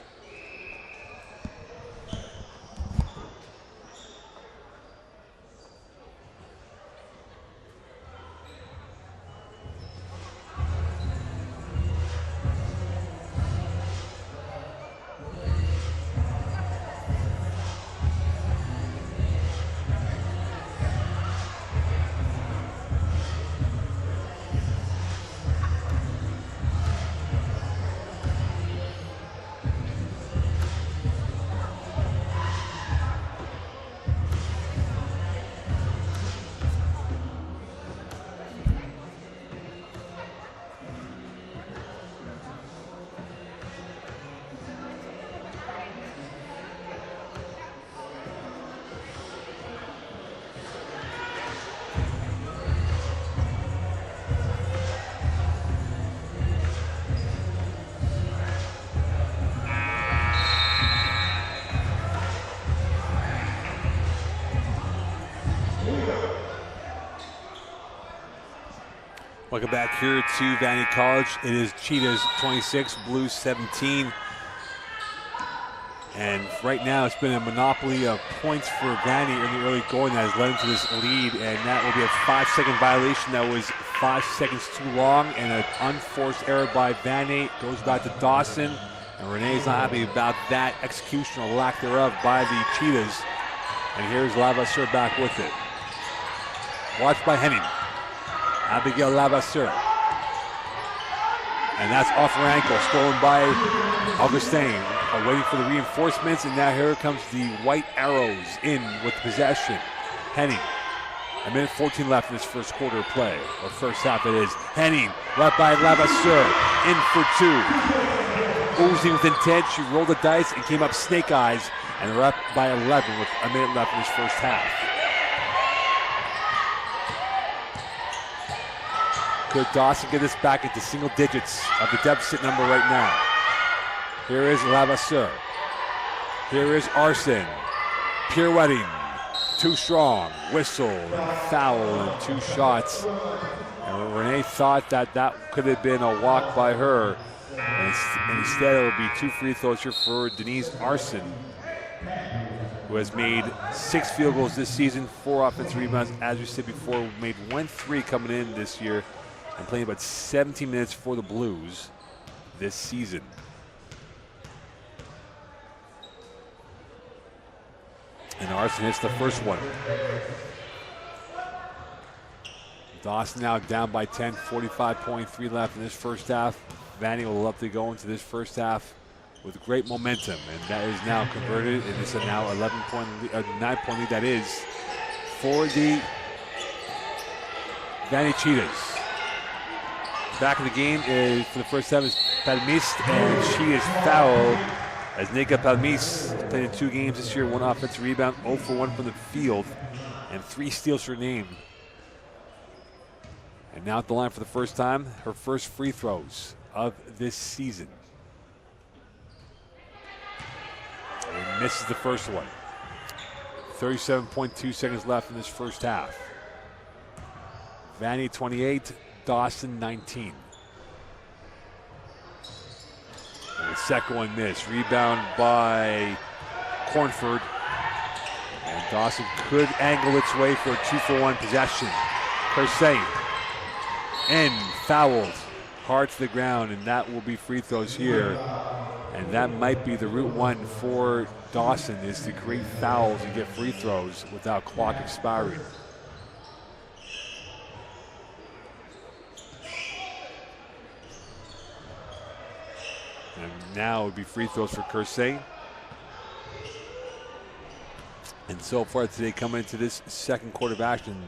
[SPEAKER 1] Welcome back here to Vanier College. It is Cheetahs 26, Blues 17. And right now it's been a monopoly of points for Vanier in the early going that has led into this lead. And that will be a 5-second violation that was 5 seconds too long. And an unforced error by Vanier. Goes back to Dawson. And Renee's not happy about that execution or lack thereof by the Cheetahs. And here's Lavasseur back with it. Watched by Henning. Abigail Lavasseur. And that's off her ankle, stolen by Augustin. Waiting for the reinforcements, and now here comes the White Arrows in with possession. Henning. 1:14 left in this first quarter of play, or first half it is. Henning, left by Lavasseur, in for two. Oozing with intent, she rolled the dice and came up snake eyes, and they're up by 11 with a minute left in this first half. Could Dawson get this back into single digits of the deficit number right now? Here is Lavasseur. Here is Arson. Pirouetting. Too strong. Whistle and foul and 2 shots. And Renee thought that that could have been a walk by her. And instead it would be 2 free throws here for Denise Arson, who has made 6 field goals this season, 4 offensive rebounds. As we said before, made 1 3 coming in this year and playing about 17 minutes for the Blues this season. And Arson hits the first one. Dawson now down by 10, 45.3 left in this first half. Vanier will love to go into this first half with great momentum, and that is now converted, and it's a now 9-point lead that is for the Vanier Cheetahs. Back in the game is, for the first time, is Palmis, and she is fouled as Nika Palmis played in 2 games this year, 1 offensive rebound, 0 for 1 from the field, and 3 steals for her name. And now at the line for the first time, her first free throws of this season. And misses the first one. 37.2 seconds left in this first half. Vanier 28, Dawson 19. And the second one missed. Rebound by Cornford. And Dawson could angle its way for a 2-for-1 possession. Kersey. And fouled. Hard to the ground, and that will be free throws here. And that might be the route 1 for Dawson, is to create fouls and get free throws without clock expiring. And now it would be free throws for Kersey. And so far today, coming into this second quarter of action,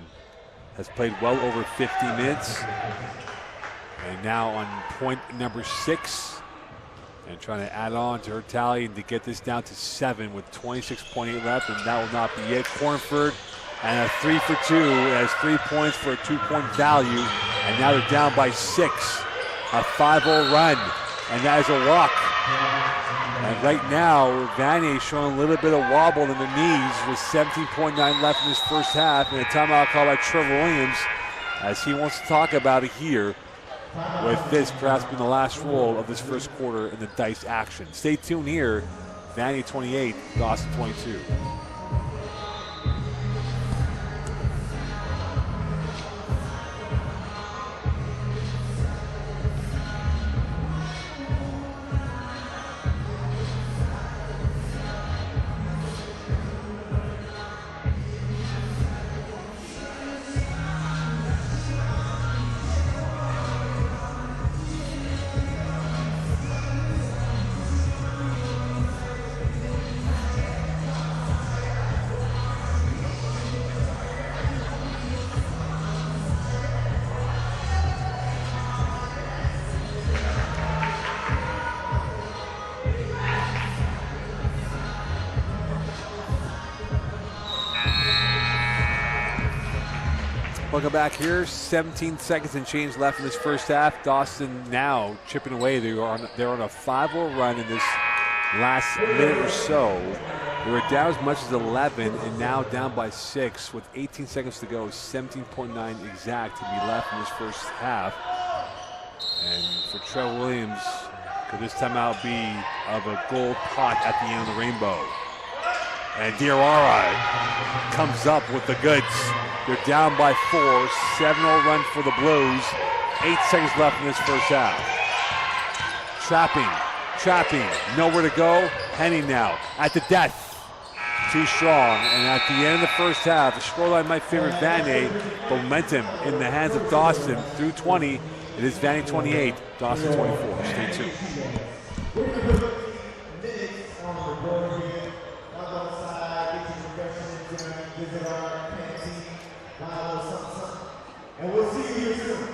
[SPEAKER 1] has played well over 50 minutes. And now on point number 6. And trying to add on to her tally and to get this down to 7 with 26.8 left, and that will not be it. Cornford, and a 3 for 2. It has 3 points for a 2-point value. And now they're down by 6. A 5-0 run. And that is a walk. And right now, Vanier showing a little bit of wobble in the knees with 17.9 left in this first half. And a timeout call by Trevor Williams, as he wants to talk about it here, with this perhaps being the last roll of this first quarter in the dice action. Stay tuned here. Vanier 28, Dawson 22. Welcome back here. 17 seconds and change left in this first half. Dawson now chipping away. They're on a 5-0 run in this last minute or so. They were down as much as 11 and now down by 6 with 18 seconds to go, 17.9 exact to be left in this first half. And for Trevor Williams, could this timeout be of a gold pot at the end of the rainbow? And Diarra comes up with the goods. They're down by 4, 7-0 run for the Blues. 8 seconds left in this first half. Trapping, nowhere to go. Henning now at the death. Too strong, and at the end of the first half, the scoreline might favor Vanier, but momentum in the hands of Dawson through 20. It is Vanier 28, Dawson 24. Stay tuned.
[SPEAKER 2] And we'll see you soon.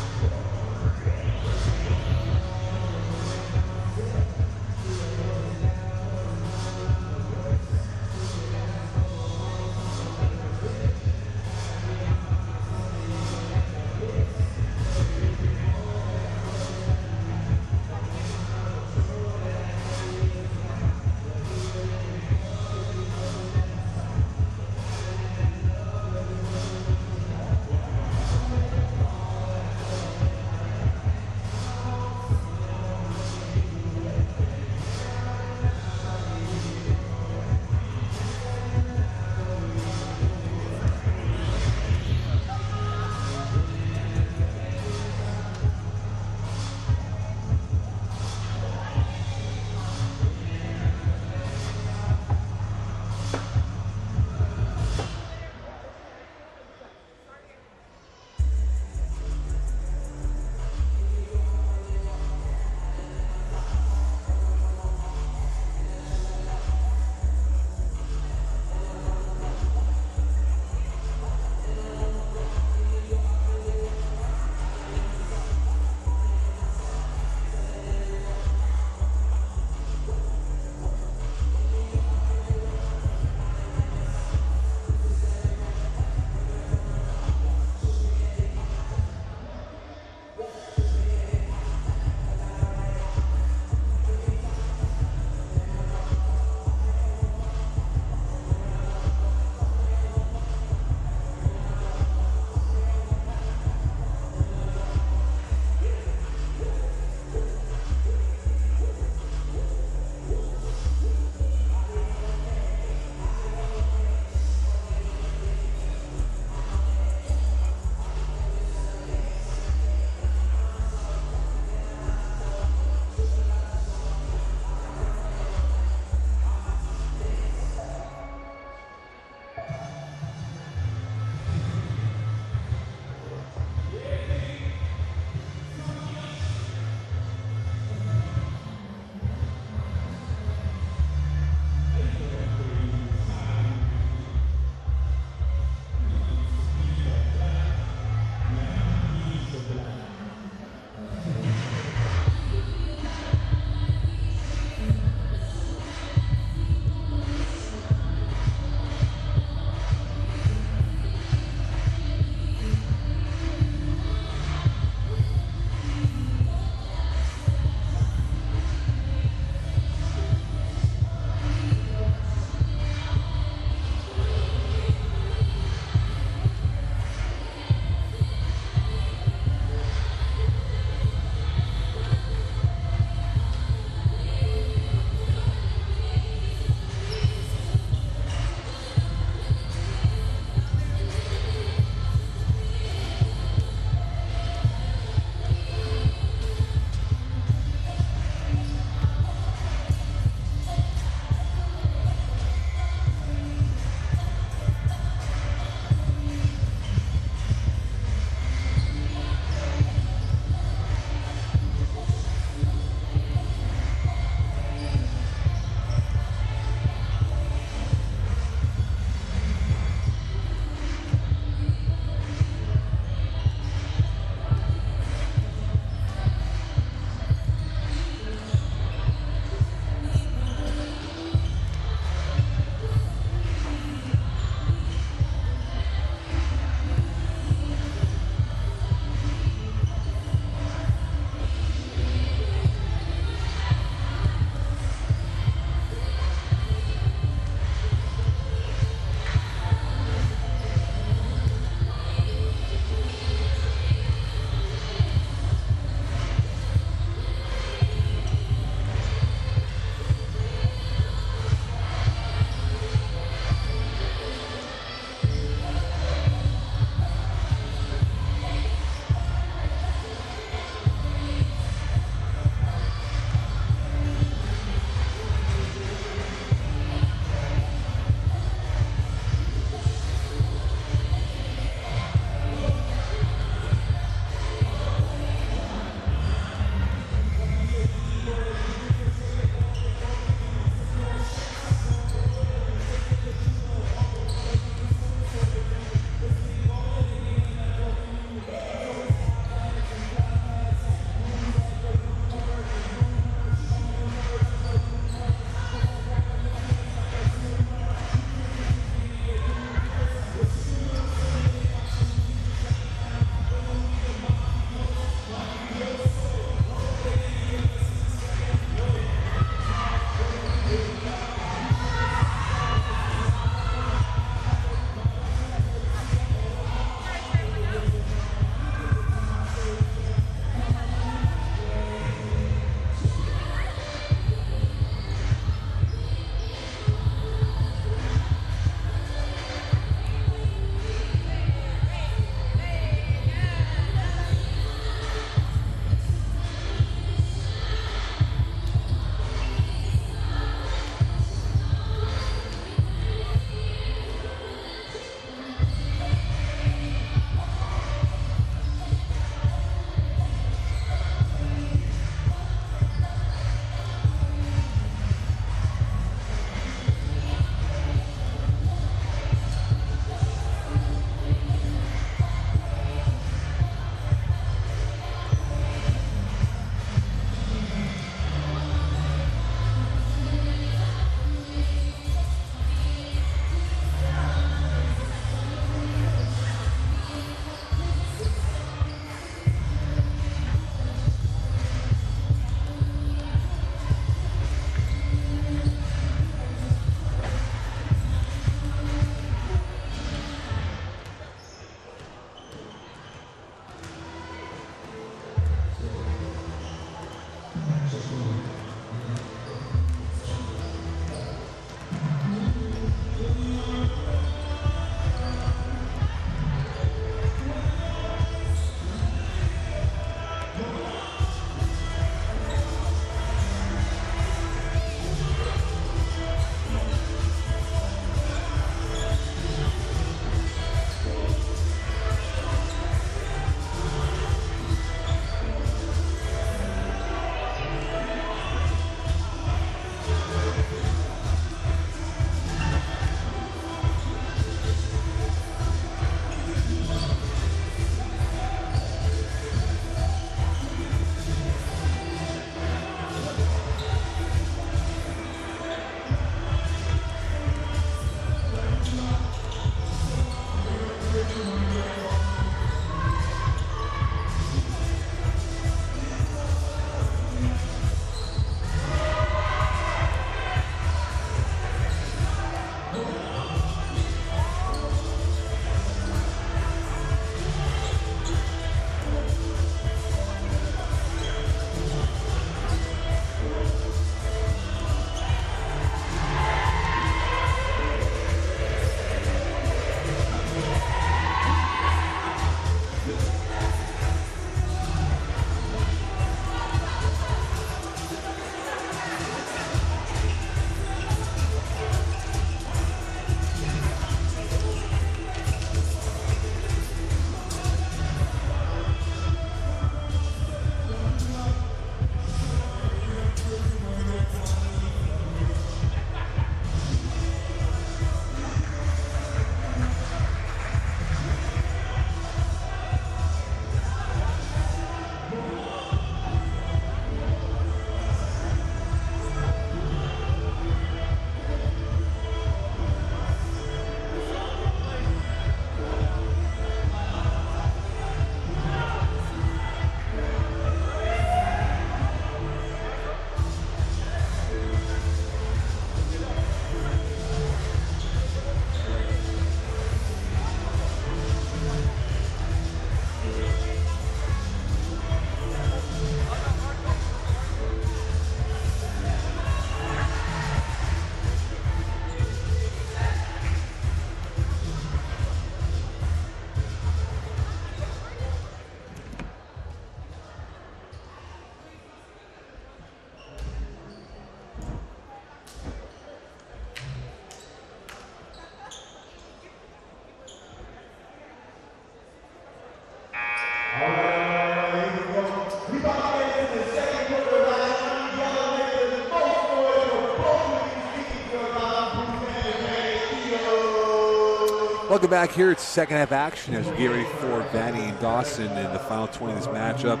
[SPEAKER 1] Welcome back here. It's second half action as we get ready for Vanier and Dawson in the final 20 of this matchup.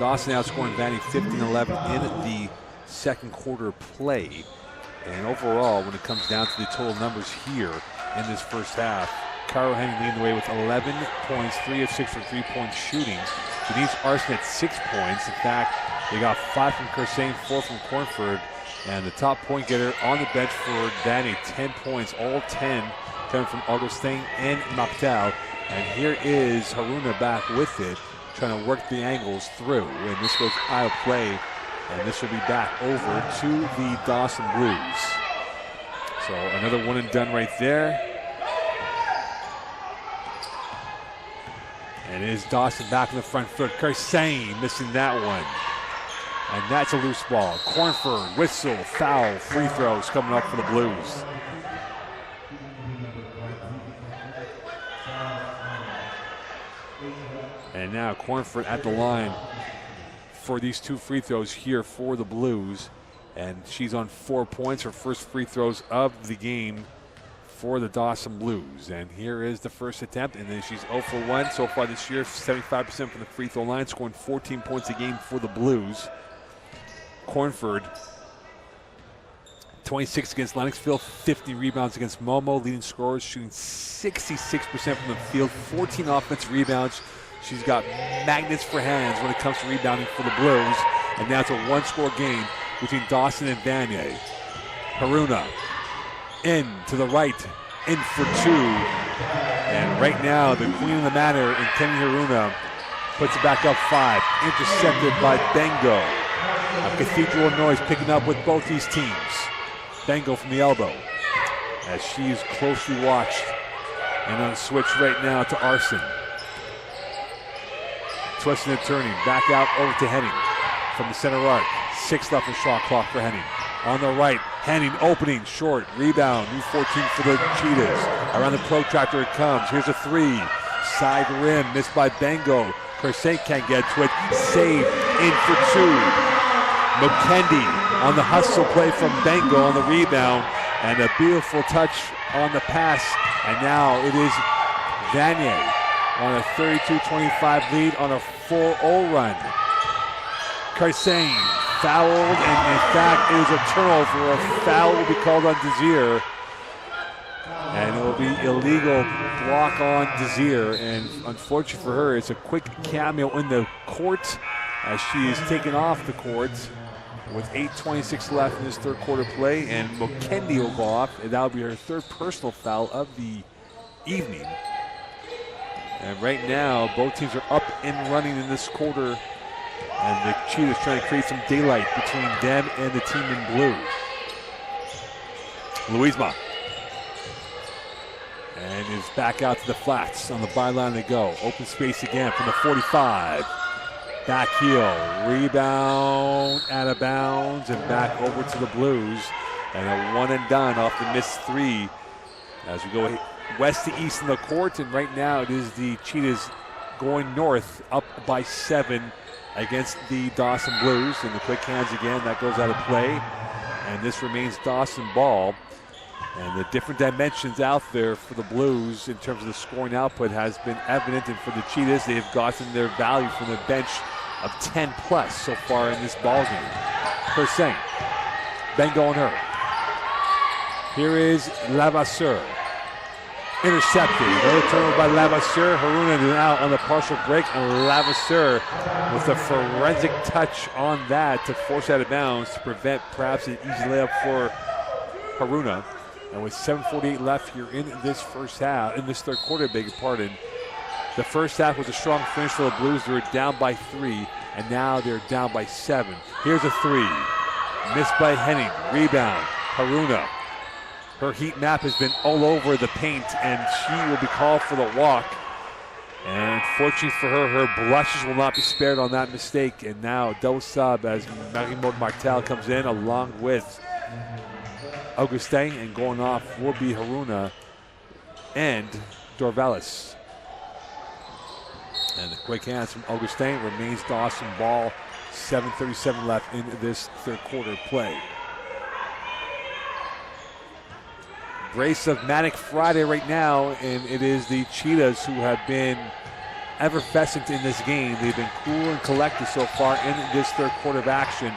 [SPEAKER 1] Dawson outscoring Vanier 15-11 in the second quarter play. And overall, when it comes down to the total numbers here in this first half, Cairo Henning leading the way with 11 points, 3 of 6 for three-point shooting. Denise Arson at 6 points. In fact, they got 5 from Kersane, 4 from Cornford. And the top point getter on the bench for Vanier, 10 points, all 10 coming from Augustin and Martel. And here is Haruna back with it, trying to work the angles through. And this goes out of play. And this will be back over to the Dawson Blues. So another one and done right there. And it is Dawson back in the front foot. Kersane missing that one. And that's a loose ball. Cornford, whistle, foul, free throws coming up for the Blues. And now Cornford at the line for these 2 free throws here for the Blues. And she's on 4 points, her first free throws of the game for the Dawson Blues. And here is the first attempt, and then she's 0 for 1 so far this year, 75% from the free throw line, scoring 14 points a game for the Blues. Cornford, 26 against Lennoxville, 50 rebounds against Momo, leading scorers, shooting 66% from the field, 14 offensive rebounds. She's got magnets for hands when it comes to rebounding for the Blues. And now it's a one-score game between Dawson and Vanier. Haruna in to the right, in for 2. And right now, the queen of the manor in Kenny Haruna puts it back up 5. Intercepted by Bengo. A cathedral of noise picking up with both these teams. Bengo from the elbow as she is closely watched. And on a switch right now to Arson. Twisting and turning, back out over to Henning from the center arc. 6 left in shot clock for Henning. On the right, Henning opening, short, rebound, new 14 for the Cheetahs. Around the protractor it comes, here's a 3. Side rim, missed by Bengo. Kersane can't get to it, saved, in for 2. McKendy on the hustle play from Bengo on the rebound. And a beautiful touch on the pass. And now it is Vanier on a 32-25 lead on a 4-0 run. Kersane fouled, and in fact it is a turnover. A foul will be called on Desir. And it will be illegal block on Desir. And unfortunately for her, it's a quick cameo in the court as she is taken off the court with 8:26 left in this third quarter play. And McKendy will go off, and that will be her 3rd personal foul of the evening. And right now, both teams are up and running in this quarter. And the Cheetahs trying to create some daylight between them and the team in blue. Louisma. And is back out to the flats. On the byline they go. Open space again from the 45. Back heel. Rebound out of bounds and back over to the Blues. And a one and done off the missed 3 as we go west to east in the court, and right now it is the Cheetahs going north, up by 7 against the Dawson Blues. And the quick hands again, that goes out of play. And this remains Dawson ball. And the different dimensions out there for the Blues in terms of the scoring output has been evident. And for the Cheetahs, they have gotten their value from the bench of 10 plus so far in this ball game. Kersane, Bengo on her. Here is Lavasseur. Intercepted. Another turnover by Lavasseur. Haruna is out on the partial break, and Lavasseur with a forensic touch on that to force out of bounds to prevent perhaps an easy layup for Haruna. And with 7:48 left here in this first half, in this third quarter, beg your pardon. The first half was a strong finish for the Blues. They were down by 3, and now they're down by 7. Here's a 3. Missed by Henning. Rebound. Haruna. Her heat map has been all over the paint, and she will be called for the walk. And unfortunately for her, her blushes will not be spared on that mistake. And now double sub as Marie-Maud Martel comes in along with Augustin, and going off will be Haruna and Dorvalis. And the quick hands from Augustin remains Dawson ball. 7:37 left in this third quarter play. brace of Manic Friday right now, and it is the Cheetahs who have been effervescent in this game. They've been cool and collected so far in this third quarter of action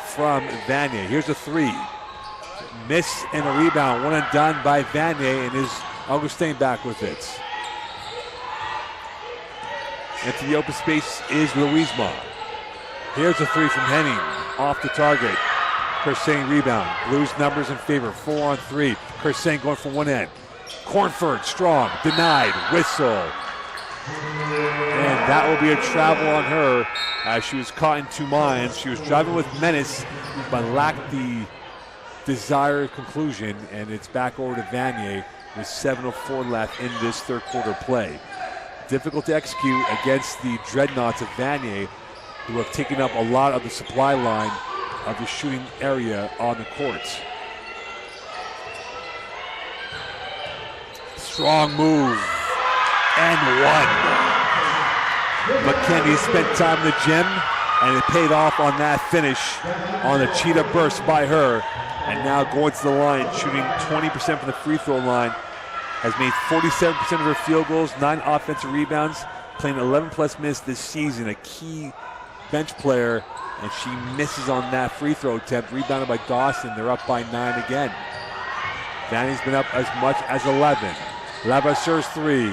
[SPEAKER 1] from Vanier. Here's a three. Miss and a rebound. One and done by Vanier, and is Augustin back with it. Into the open space is Louisma. Here's a three from Henning. Off the target. Kersane rebound. Blues numbers in favor. 4 on 3. Kersane going from one end. Cornford strong. Denied. Whistle. And that will be a travel on her as she was caught in two minds. She was driving with menace but lacked the desired conclusion, and it's back over to Vanier with 7:04 left in this third quarter play. Difficult to execute against the Dreadnoughts of Vanier, who have taken up a lot of the supply line of the shooting area on the courts. Strong move and one. McKinney spent time in the gym, and it paid off on that finish on the cheetah burst by her. And now going to the line, shooting 20% from the free throw line. Has made 47% of her field goals, 9 offensive rebounds, playing 11+ minutes this season, a key bench player, and she misses on that free throw attempt, rebounded by Dawson. They're up by 9 again. Vanny's been up as much as 11. Lavasseur's three.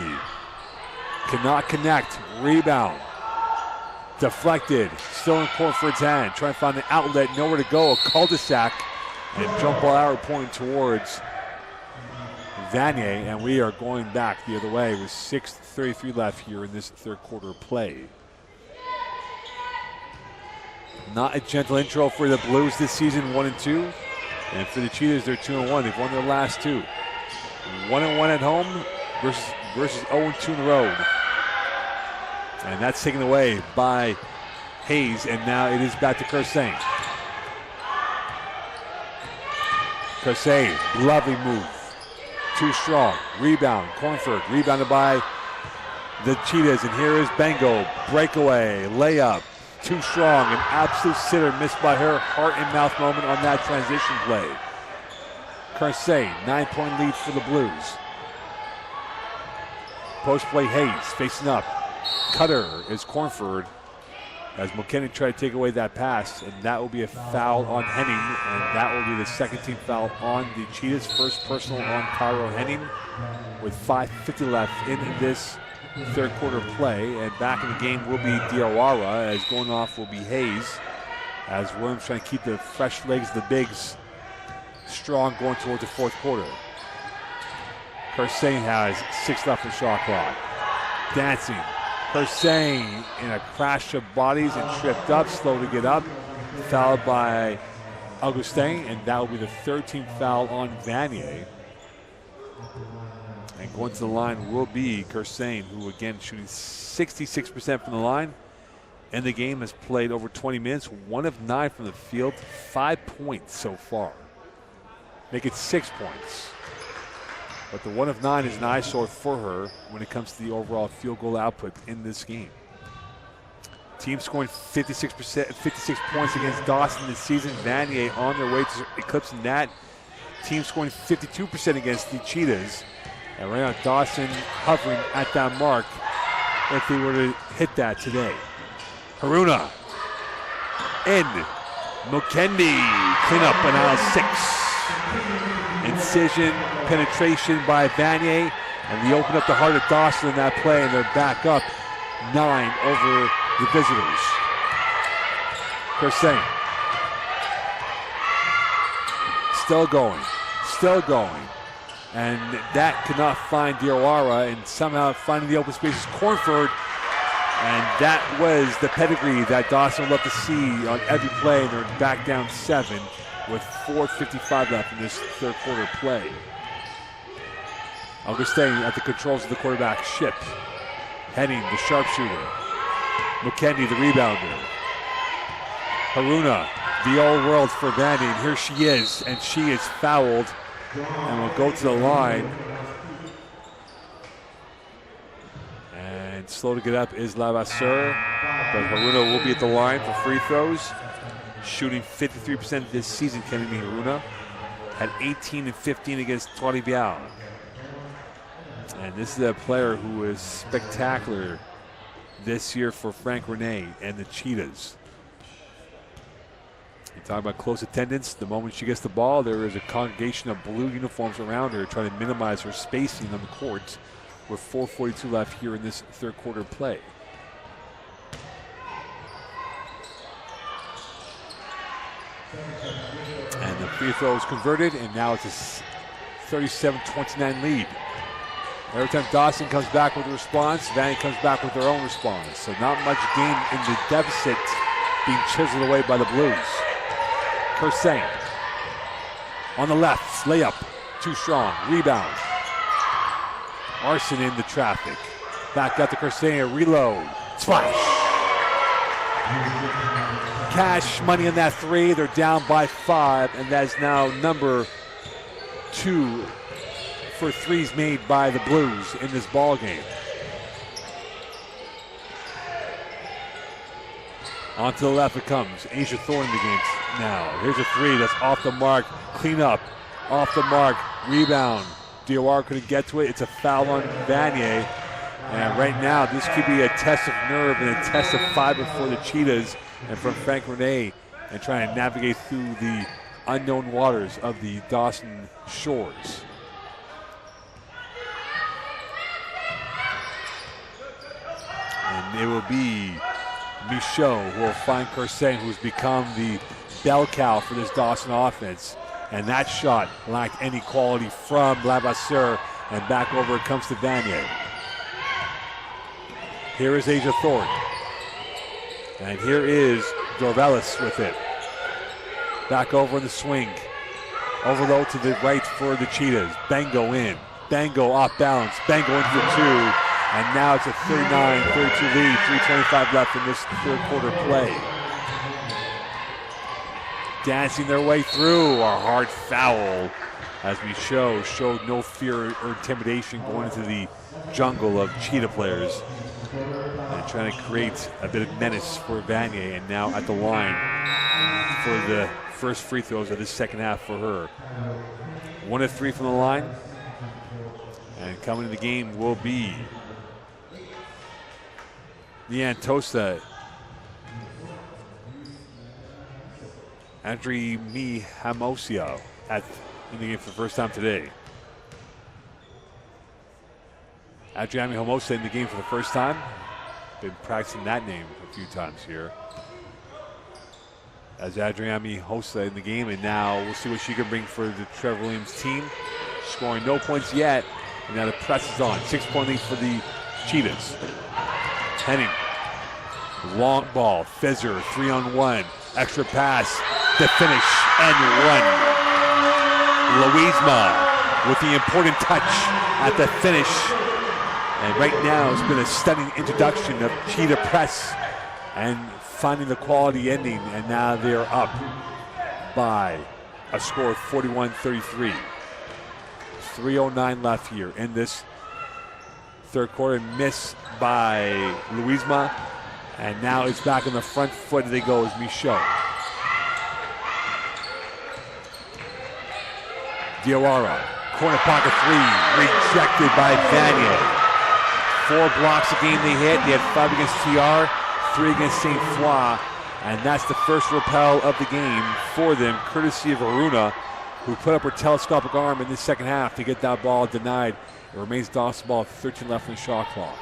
[SPEAKER 1] Cannot connect. Rebound. Deflected. Still in Cornford's hand. Trying to find an outlet. Nowhere to go. A cul-de-sac. And jump ball arrow pointing towards Vanier. And we are going back the other way with 6:33 left here in this third quarter play. Not a gentle intro for the Blues this season, 1-2. And for the Cheetahs, they're 2-1. They've won their last two. 1-1 at home versus 0-2 on the road. And that's taken away by Hayes, and now it is back to Kersane. Kersane, lovely move. Too strong. Rebound. Cornford, rebounded by the Cheetahs, and here is Bengo. Breakaway, layup. Too strong. An absolute sitter missed by her. Heart and mouth moment on that transition play. Kersane, 9-point lead for the Blues. Post play Hayes facing up. Cutter is Cornford as McKinnon tried to take away that pass, and that will be a foul on Henning, and that will be the second team foul on the Cheetahs. First personal on Cairo Henning with 5:50 left in this third quarter play, and back in the game will be Diawara, as going off will be Hayes, as Williams trying to keep the fresh legs of the bigs strong going towards the fourth quarter. Kersane has 6 left for shot clock. Dancing. Kersane in a crash of bodies and tripped up, slow to get up. Fouled by Augustin, and that will be the 13th foul on Vanier. And going to the line will be Kersane, who again shooting 66% from the line. And the game has played over 20 minutes, 1 of 9 from the field, 5 points so far. Make it 6 points. But the 1 of 9 is an eyesore for her when it comes to the overall field goal output in this game. Team scoring 56 points against Dawson this season. Vanier on their way to eclipsing that. Team scoring 52% against the Cheetahs. And right now Dawson hovering at that mark if they were to hit that today. Haruna in. Mukendi clean up on aisle 6. Incision, penetration by Vanier, and they open up the heart of Dawson in that play, and they're back up 9 over the visitors. Kersane. Still going. And that could not find Diawara, and somehow finding the open space is Cornford. And that was the pedigree that Dawson would love to see on every play, and they're back down 7 with 4:55 left in this third quarter play. Augustin at the controls of the quarterback ship. Henning, the sharpshooter. McKendy, the rebounder. Haruna, the old world for Vandy, and here she is, and she is fouled and will go to the line. And slow to get up is Lavasseur, but Haruna will be at the line for free throws. Shooting 53% this season, Kennedy Haruna. had 18 and 15 against Torrevial. And this is a player who is spectacular this year for Frank Rene and the Cheetahs. You talk about close attendance. The moment she gets the ball, there is a congregation of blue uniforms around her trying to minimize her spacing on the court with 4:42 left here in this third quarter play. And the free throw is converted, and now it's a 37-29 lead. Every time Dawson comes back with a response, Vanier comes back with their own response. So not much game in the deficit being chiseled away by the Blues. Kersane on the left, layup, too strong, rebound. Arson in the traffic. Back out to Kersane, reload, splash. Cash money in that three, they're down by 5, and that is now number 2 for threes made by the Blues in this ball game. On to the left it comes. Asia Thorne in the game now. Here's a three that's off the mark. Clean up. Off the mark. Rebound. DOR couldn't get to it. It's a foul on Vanier. And right now, this could be a test of nerve and a test of fiber for the Cheetahs and from Frank Rene, and trying to navigate through the unknown waters of the Dawson shores. And it will be Michaud who will find Kersane, who's become the bell cow for this Dawson offense. And that shot lacked any quality from Lavasseur, and back over it comes to Vanier. Here is Asia Thorne. And here is Dorvelis with it. Back over in the swing. Overload to the right for the Cheetahs. Bango in. Bango off balance. Bango in for 2. And now it's a 39-32 lead. 3:25 left in this third quarter play. Dancing their way through. A hard foul as Michaud showed no fear or intimidation going into the jungle of Cheetah players. And trying to create a bit of menace for Vanier, and now at the line for the first free throws of this second half for her. 1 of 3 from the line. And coming to the game will be Niantosa. Andri Hamosia in the game for the first time today. Adriani Homosa in the game for the first time. Been practicing that name a few times here. As Adriani Hosa in the game, and now we'll see what she can bring for the Trevor Williams team. Scoring no points yet, and now the press is on. 6-point lead for the Cheetahs. Henning, long ball, Fezzer, 3-on-1, extra pass, the finish, and 1. Louisma with the important touch at the finish. And right now it's been a stunning introduction of Cheetah press and finding the quality ending, and now they're up by a score of 41-33. 3:09 left here in this third quarter. Miss by Louisma, and now it's back on the front foot as they go as Michaud. Diawara, corner pocket three, rejected by Vanier. 4 blocks a game they hit. They had 5 against TR, 3 against St. Foy, and that's the first repel of the game for them, courtesy of Aruna, who put up her telescopic arm in the second half to get that ball denied. It remains Dawson ball, 13 left in the shot clock.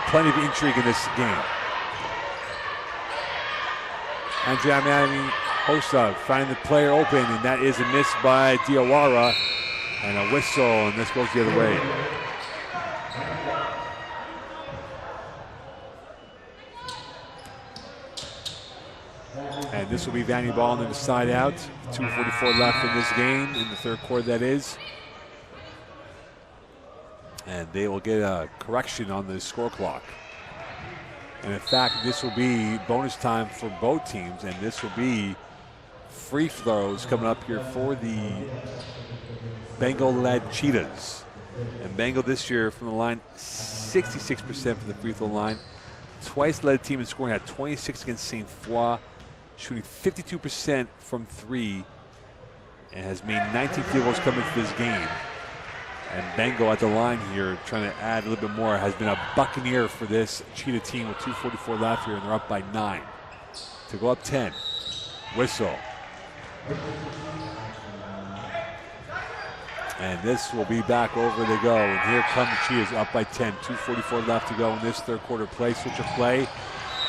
[SPEAKER 1] Plenty of intrigue in this game. And Damiani Hosa finding the player open, and that is a miss by Diawara. And a whistle, and this goes the other way. And this will be Vanier ball on the side out. 2:44 left in this game, in the third quarter that is. And they will get a correction on the score clock. And in fact, this will be bonus time for both teams, and this will be free throws coming up here for the Bengal-led Cheetahs. And Bengal this year from the line, 66% from the free throw line. Twice led team in scoring, had 26 against St. Foy, shooting 52% from 3, and has made 19 field goals coming into this game. And Bengal at the line here, trying to add a little bit more, has been a buccaneer for this Cheetah team with 2:44 left here, and they're up by 9. To go up 10. Whistle. And this will be back over they go. And here come the Cheetahs up by 10. 2:44 left to go in this third quarter play. Switch of play.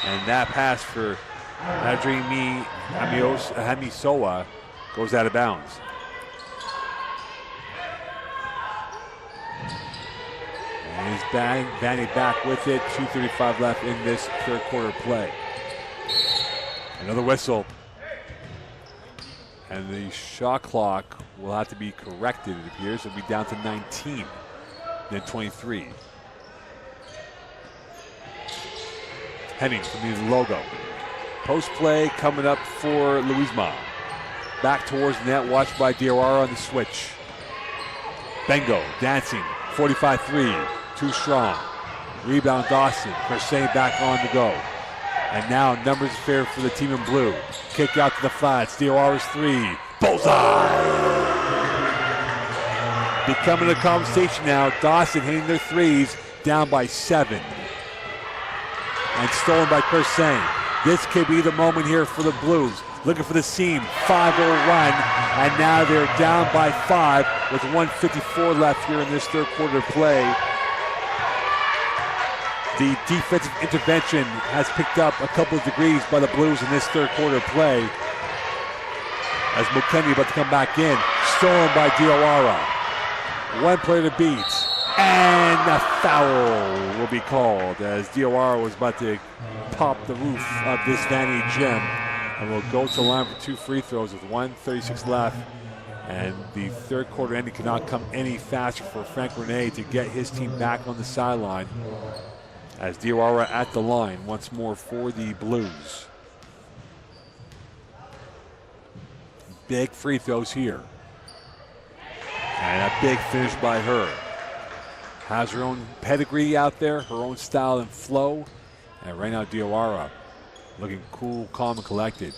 [SPEAKER 1] And that pass for Adrimi Hamisoa goes out of bounds. And he's Vanier back with it. 2:35 left in this third quarter play. Another whistle. And the shot clock will have to be corrected, it appears. It'll be down to 19, then 23. Henning from the logo. Post play coming up for Louisma. Back towards the net, watched by Diawara on the switch. Bengo dancing, 45-3, too strong. Rebound Dawson, Kersey back on the go. And now numbers fair for the team in blue. Kick out to the flats, Diawara's 3, bullseye! Becoming a conversation now, Dawson hitting their 3s, down by 7. And stolen by Kersey. This could be the moment here for the Blues. Looking for the seam, 5-0 run, and now they're down by 5 with 1:54 left here in this third quarter play. The defensive intervention has picked up a couple of degrees by the Blues in this third quarter play. As Mukendi about to come back in, stolen by Diawara. One player to beat, and a foul will be called as Diawara was about to pop the roof of this Vanier gym. And will go to the line for 2 free throws with 1:36 left. And the third quarter ending cannot come any faster for Frank Rene to get his team back on the sideline. As Diawara at the line once more for the Blues. Big free throws here. And a big finish by her. Has her own pedigree out there, her own style and flow. And right now Diawara looking cool, calm, and collected.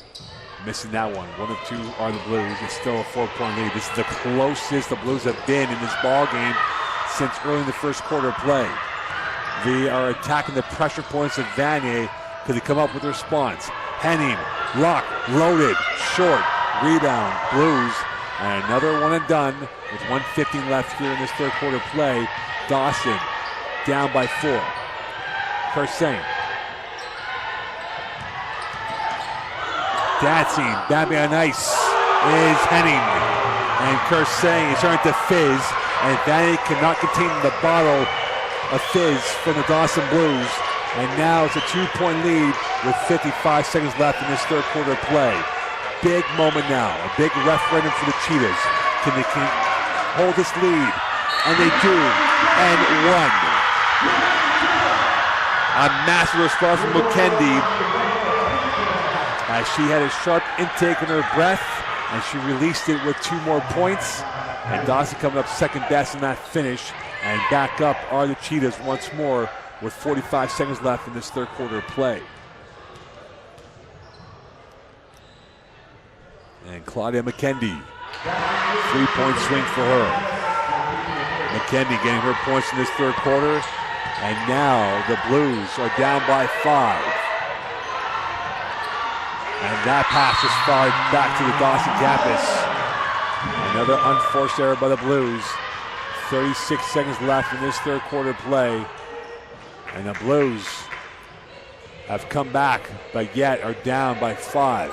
[SPEAKER 1] Missing that one. 1 of 2 are the Blues. It's still a 4-point lead. This is the closest the Blues have been in this ball game since early in the first quarter play. They are attacking the pressure points of Vanier. Could they come up with a response? Henning, lock, loaded, short, rebound, Blues. And another one and done with 1:15 left here in this third quarter play. Dawson down by 4. Kersey. Dancing, battling on ice is Henning. And Kersey is starting to fizz. And Vanier cannot contain the bottle of fizz from the Dawson Blues. And now it's a 2-point lead with 55 seconds left in this third quarter play. Big moment now, a big referendum for the Cheetahs. Can they hold this lead? And they do, and 1. A massive response from Mukendi as she had a sharp intake in her breath, and she released it with 2 more points. And Dawson coming up second best in that finish. And back up are the Cheetahs once more with 45 seconds left in this third quarter play. And Claudia Mukendi, 3-point swing for her. Mukendi getting her points in this third quarter. And now the Blues are down by 5. And that pass is fired back to the Dawson campus. Another unforced error by the Blues. 36 seconds left in this third quarter play. And the Blues have come back, but yet are down by 5.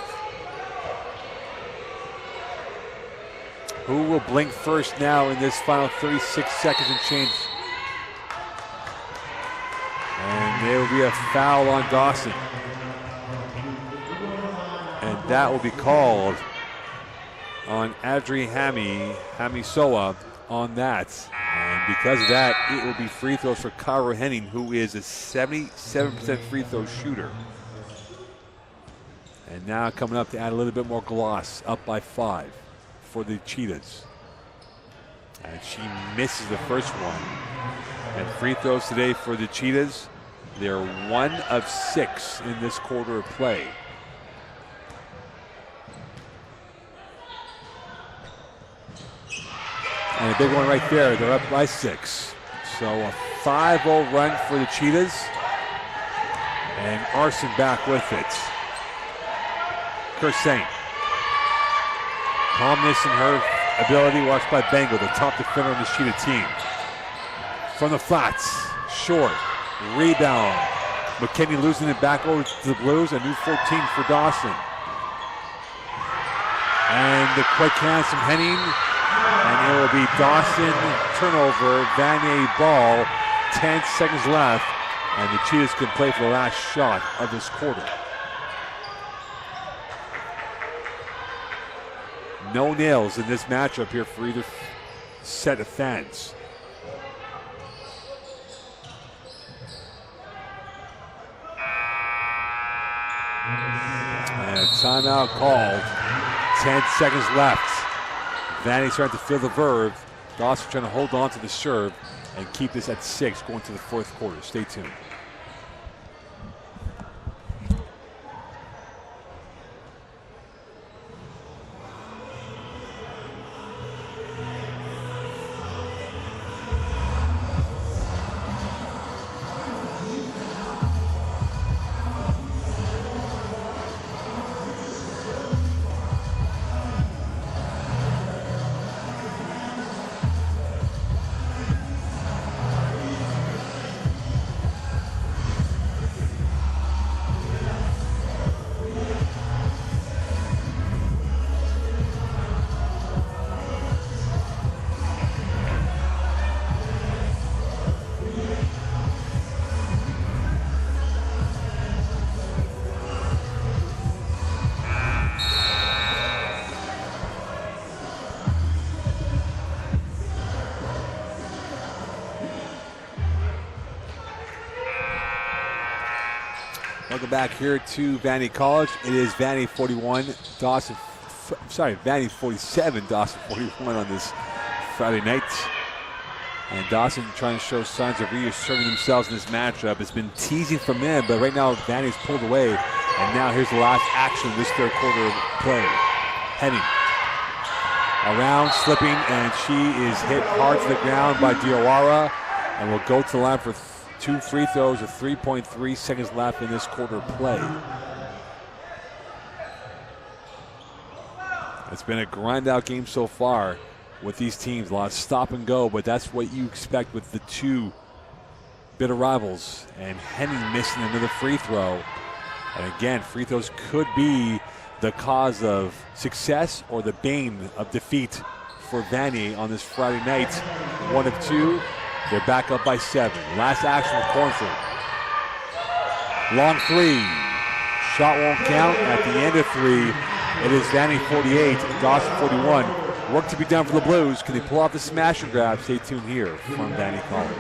[SPEAKER 1] Who will blink first now in this final 36 seconds and change? And there will be a foul on Dawson. And that will be called on Adri Hamisoa on that. And because of that, it will be free throws for Kyra Henning, who is a 77% free throw shooter. And now coming up to add a little bit more gloss, up by 5 for the Cheetahs. And she misses the first one. And free throws today for the Cheetahs. They're 1 of 6 in this quarter of play. And a big one right there. They're up by 6. So a 5-0 run for the Cheetahs. And Arson back with it. Kersane. Calmness in her ability watched by Bengal, the top defender on the Cheetah team. From the flats, short, rebound. McKinney losing it back over to the Blues, a new 14 for Dawson. And the quick hands from Henning, and it will be Dawson turnover, Vanier ball, 10 seconds left, and the Cheetahs can play for the last shot of this quarter. No nails in this matchup here for either set of fans. And a timeout called. 10 seconds left. Vanny starting to feel the verve. Dawson trying to hold on to the serve and keep this at 6 going to the 4th quarter. Stay tuned. Welcome back here to Vandy College. It is Vandy 41, Vandy 47, Dawson 41 on this Friday night. And Dawson trying to show signs of reasserting themselves in this matchup. It's been teasing from them, but right now Vandy's pulled away. And now here's the last action of this 3rd quarter play. Henning around, slipping, and she is hit hard to the ground by Diawara, and will go to the line for 2 free throws with 3.3 seconds left in this quarter play. It's been a grind-out game so far with these teams. A lot of stop and go, but that's what you expect with the 2 bitter rivals. And Henning missing another free throw. And again, free throws could be the cause of success or the bane of defeat for Vanier on this Friday night. 1 of 2. They're back up by 7. Last action with Cornford. Long 3. Shot won't count. At the end of 3, it is Vandy 48, Dawson 41. Work to be done for the Blues. Can they pull off the smash and grab? Stay tuned here from Vandy College.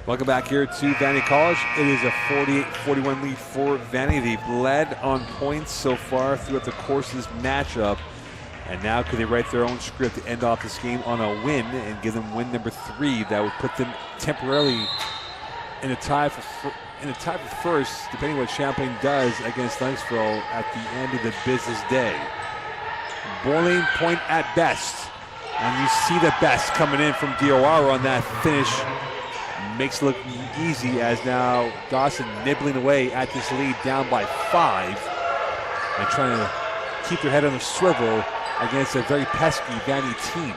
[SPEAKER 1] Welcome back here to Vanier College. It is a 48-41 lead for Vanier. They've led on points so far throughout the course of this matchup. And now could they write their own script to end off this game on a win and give them win number 3? That would put them temporarily in a tie for first, depending what Champlain does against Louisville at the end of the business day. Boiling point at best. And you see the best coming in from DOR on that finish. Makes it look easy as now Dawson nibbling away at this lead down by 5 and trying to keep their head on the swivel against a very pesky Vanier team.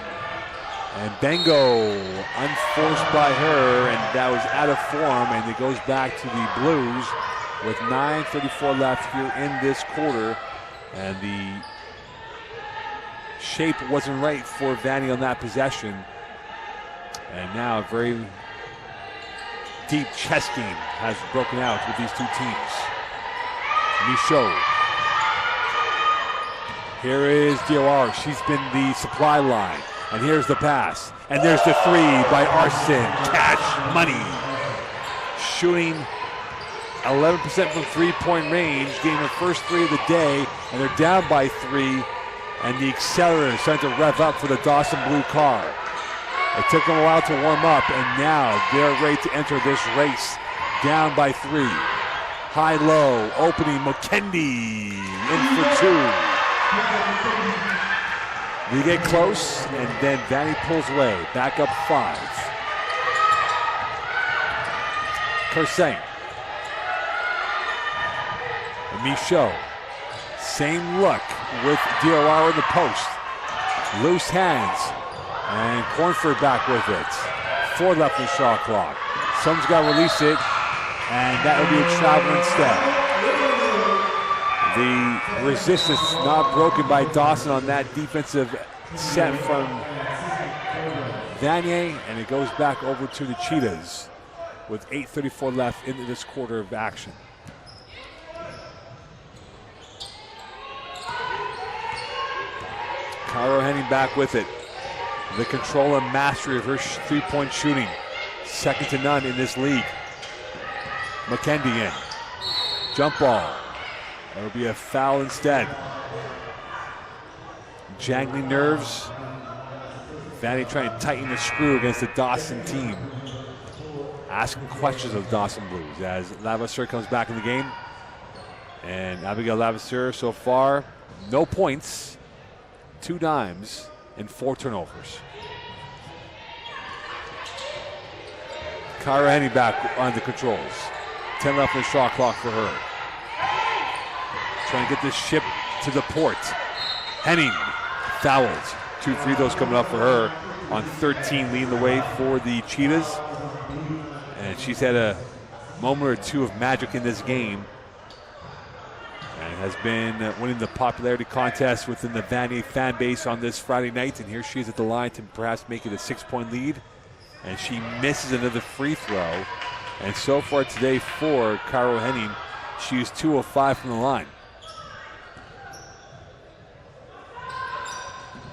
[SPEAKER 1] And Bengo unforced by her, and that was out of form, and it goes back to the Blues with 9:34 left here in this quarter. And the shape wasn't right for Vanier on that possession. And now a very deep chess game has broken out with these two teams. Michaud. Here is DOR. She's been the supply line. And here's the pass. And there's the 3 by Arson. Cash money. Shooting 11% from three-point range. Getting her first 3 of the day. And they're down by 3. And the accelerator is starting to rev up for the Dawson Blue car. It took them a while to warm up, and now they're ready to enter this race. Down by 3. High-low, opening, McKendy in for 2. We get close, and then Vanier pulls away. Back up 5. Kersing. Michaud. Same look with DOR in the post. Loose hands. And Cornford back with it. 4 left in the shot clock. Someone's got to release it, and that will be a travel instead. The resistance not broken by Dawson on that defensive set from Vanier, and it goes back over to the Cheetahs with 8:34 left into this quarter of action. Cairo Henning back with it. The control and mastery of her three-point shooting. Second to none in this league. McKendy in. Jump ball. That'll be a foul instead. Jangling nerves. Vanier trying to tighten the screw against the Dawson team. Asking questions of Dawson Blues as Lavasseur comes back in the game. And Abigail Lavasseur so far, no points, 2 dimes, and 4 turnovers. Kyra Henning back on the controls. 10 left in the shot clock for her. Trying to get this ship to the port. Henning fouled. 2 free throws coming up for her on 13, leading the way for the Cheetahs. And she's had a moment or 2 of magic in this game. And has been winning the popularity contest within the Vanier fan base on this Friday night. And here she is at the line to perhaps make it a 6-point lead. And she misses another free throw. And so far today for Cairo Henning, she is 2 of 5 from the line.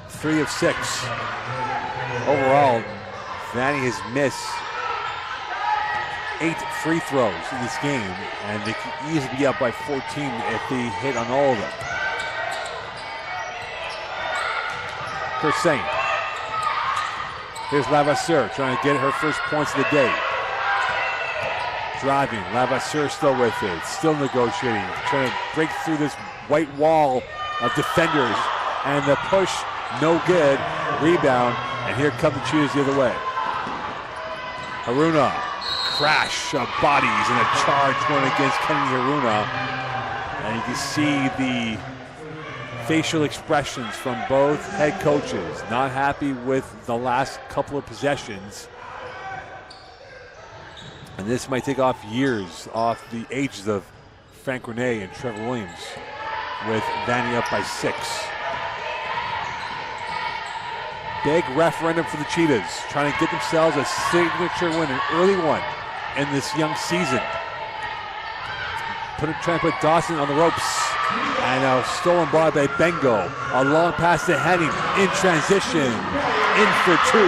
[SPEAKER 1] 3 of 6. Overall, Vanier has missed 8 free throws in this game, and they could easily be up by 14 if they hit on all of them. Kersing. Here's Lavasseur trying to get her first points of the day. Driving, Lavasseur still with it, still negotiating, trying to break through this white wall of defenders, and the push, no good. Rebound, and here come the Cheetahs the other way. Haruna. Crash of bodies and a charge going against Kennedy Haruna. And you can see the facial expressions from both head coaches. Not happy with the last couple of possessions. And this might take off years off the ages of Frank Rene and Trevor Williams with Vanier up by 6. Big referendum for the Cheetahs, trying to get themselves a signature win, an early one in this young season. Trying to put Dawson on the ropes. And a stolen ball by Bengo. A long pass to Henning in transition. In for 2.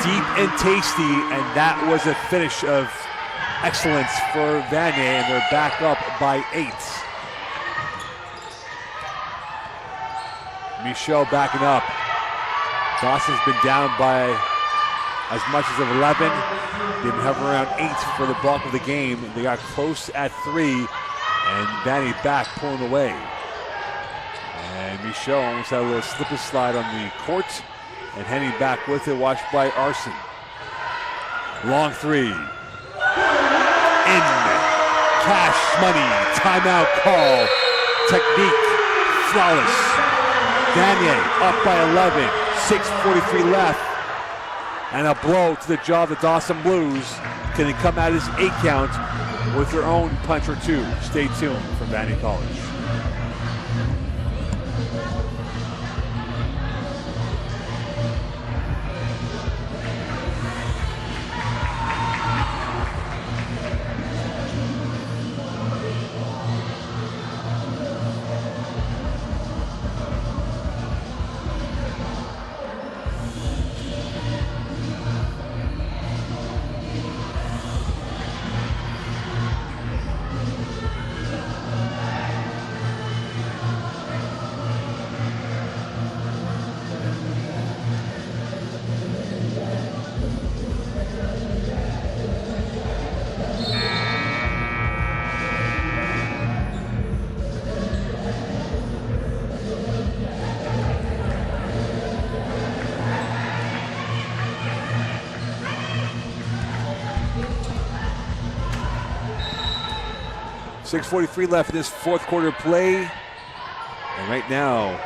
[SPEAKER 1] deep and tasty, and that was a finish of excellence for Vanier, and they're back up by 8. Michaud backing up. Dawson's been down by as much as 11. They've been hovering around 8 for the bulk of the game. They got close at 3, and Vanier back pulling away. And Michaud almost had a little slip and slide on the court, and heading back with it, watched by Arson. Long 3. In. Cash money. Timeout call. Technique. Flawless. Vanier up by 11. 6:43 left. And a blow to the jaw of the Dawson Blues. Can they come out of this 8 count with their own punch or two? Stay tuned from Vanier College. .6:43 left in this fourth quarter play. And right now,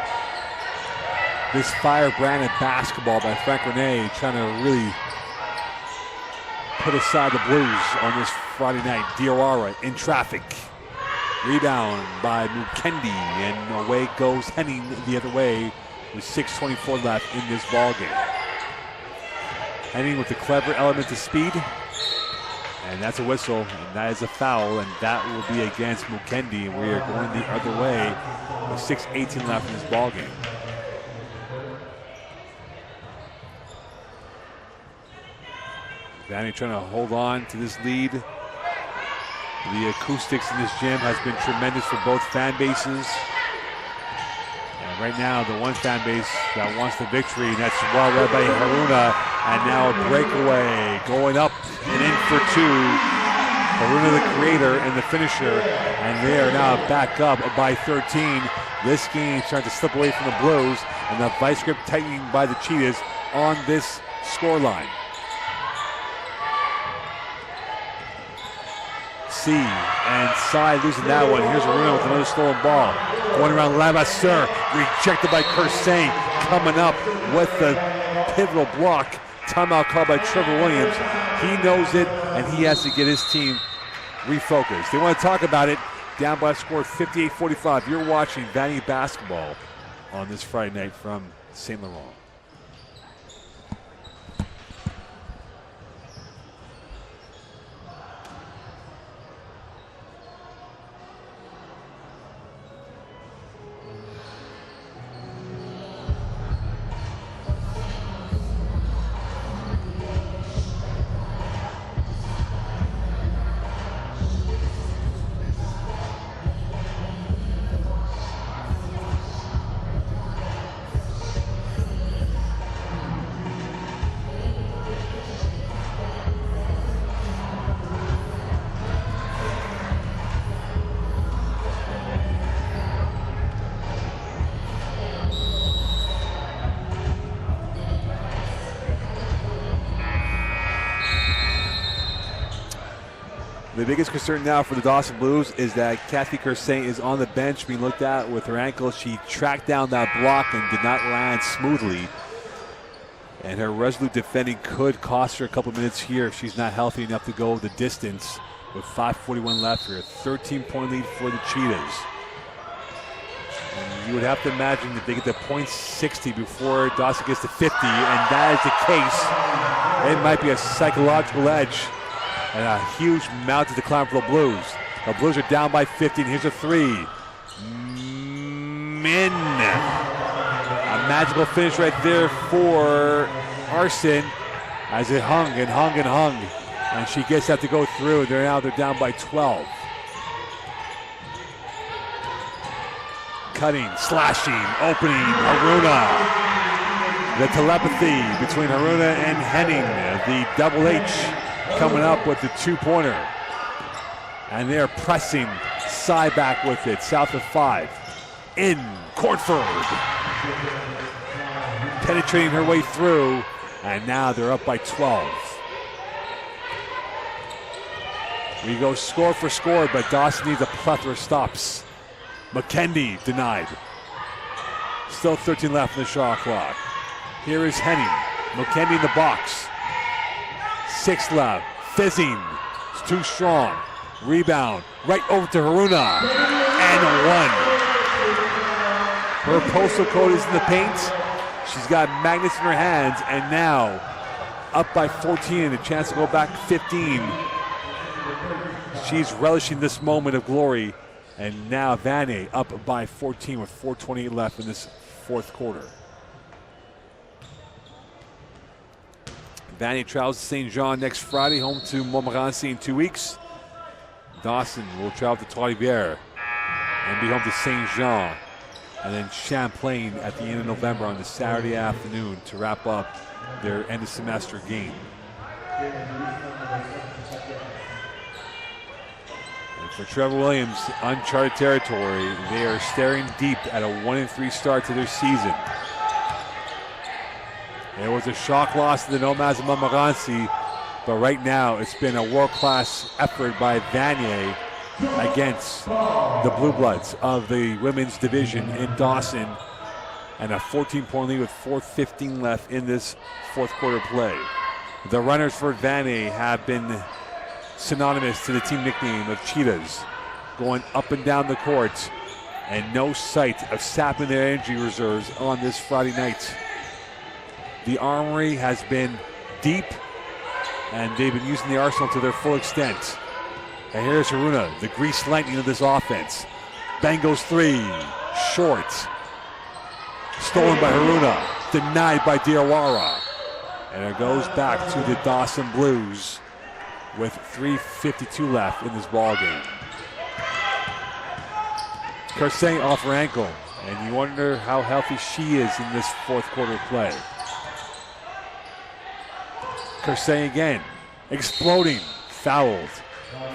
[SPEAKER 1] this firebrand of basketball by Frank Rene trying to really put aside the Blues on this Friday night. Diawara in traffic. Rebound by Mukendi, and away goes Henning the other way with 6:24 left in this ballgame. Henning with the clever element of speed. And that's a whistle, and that is a foul, and that will be against Mukendi. And we are going the other way with 6:18 left in this ballgame. Vanier trying to hold on to this lead. The acoustics in this gym has been tremendous for both fan bases. And right now, the one fan base that wants the victory, and that's well led by Haruna. And now a breakaway, going up and in for 2. Haruna, the creator and the finisher, and they are now back up by 13. This game trying to slip away from the Blues, and the vice grip tightening by the Cheetahs on this scoreline. C and Side losing that one. Here's Haruna with another stolen ball. Going around Lavasseur, rejected by Kersane, coming up with the pivotal block. Timeout called by Trevor Williams. He knows it, and he has to get his team refocused. They want to talk about it. Down by a score of 58-45. You're watching Vanier basketball on this Friday night from St. Laurent. The biggest concern now for the Dawson Blues is that Kathy Kersane is on the bench being looked at with her ankle. She tracked down that block and did not land smoothly. And her resolute defending could cost her a couple minutes here if she's not healthy enough to go the distance with 5:41 left here. 13-point lead for the Cheetahs. And you would have to imagine that they get to .60 before Dawson gets to 50, and that is the case. It might be a psychological edge and a huge mountain to climb for the Blues. The Blues are down by 15. Here's a 3. Min. A magical finish right there for Arson. as it hung and hung and hung. And she gets that to go through. They're down by 12. Cutting, slashing, opening, Haruna. The telepathy between Haruna and Henning. The double H coming up with the 2-pointer. And they're pressing side back with it, south of 5. In Cornford. Penetrating her way through, and now they're up by 12. We go score for score, but Dawson needs a plethora of stops. McKendy denied. Still 13 left in the shot clock. Here is Henning. McKendy in the box. 6 left. Fizzing. It's too strong. Rebound. Right over to Haruna. And 1. Her postal code is in the paint. She's got magnets in her hands. And now up by 14 and a chance to go back 15. She's relishing this moment of glory. And now Vanier up by 14 with 4:28 left in this fourth quarter. Vanier travels to St. Jean next Friday, home to Montmorency in 2 weeks. Dawson will travel to Trois-Rivières and be home to St. Jean. And then Champlain at the end of November on the Saturday afternoon to wrap up their end of semester game. And for Trevor Williams, uncharted territory. They are staring deep at a 1-3 start to their season. It was a shock loss to the Nomads of Montmorency, but right now it's been a world-class effort by Vanier against the Blue Bloods of the women's division in Dawson, and a 14-point lead with 4:15 left in this fourth quarter play. The runners for Vanier have been synonymous to the team nickname of Cheetahs, going up and down the court, and no sight of sapping their energy reserves on this Friday night. The Armory has been deep, and they've been using the arsenal to their full extent. And here's Haruna, the grease lightning of this offense. Bang goes 3, short. Stolen by Haruna, denied by Diawara. And it goes back to the Dawson Blues with 3:52 left in this ball game. Kersey off her ankle, and you wonder how healthy she is in this fourth quarter play. Kersey again, exploding, fouled.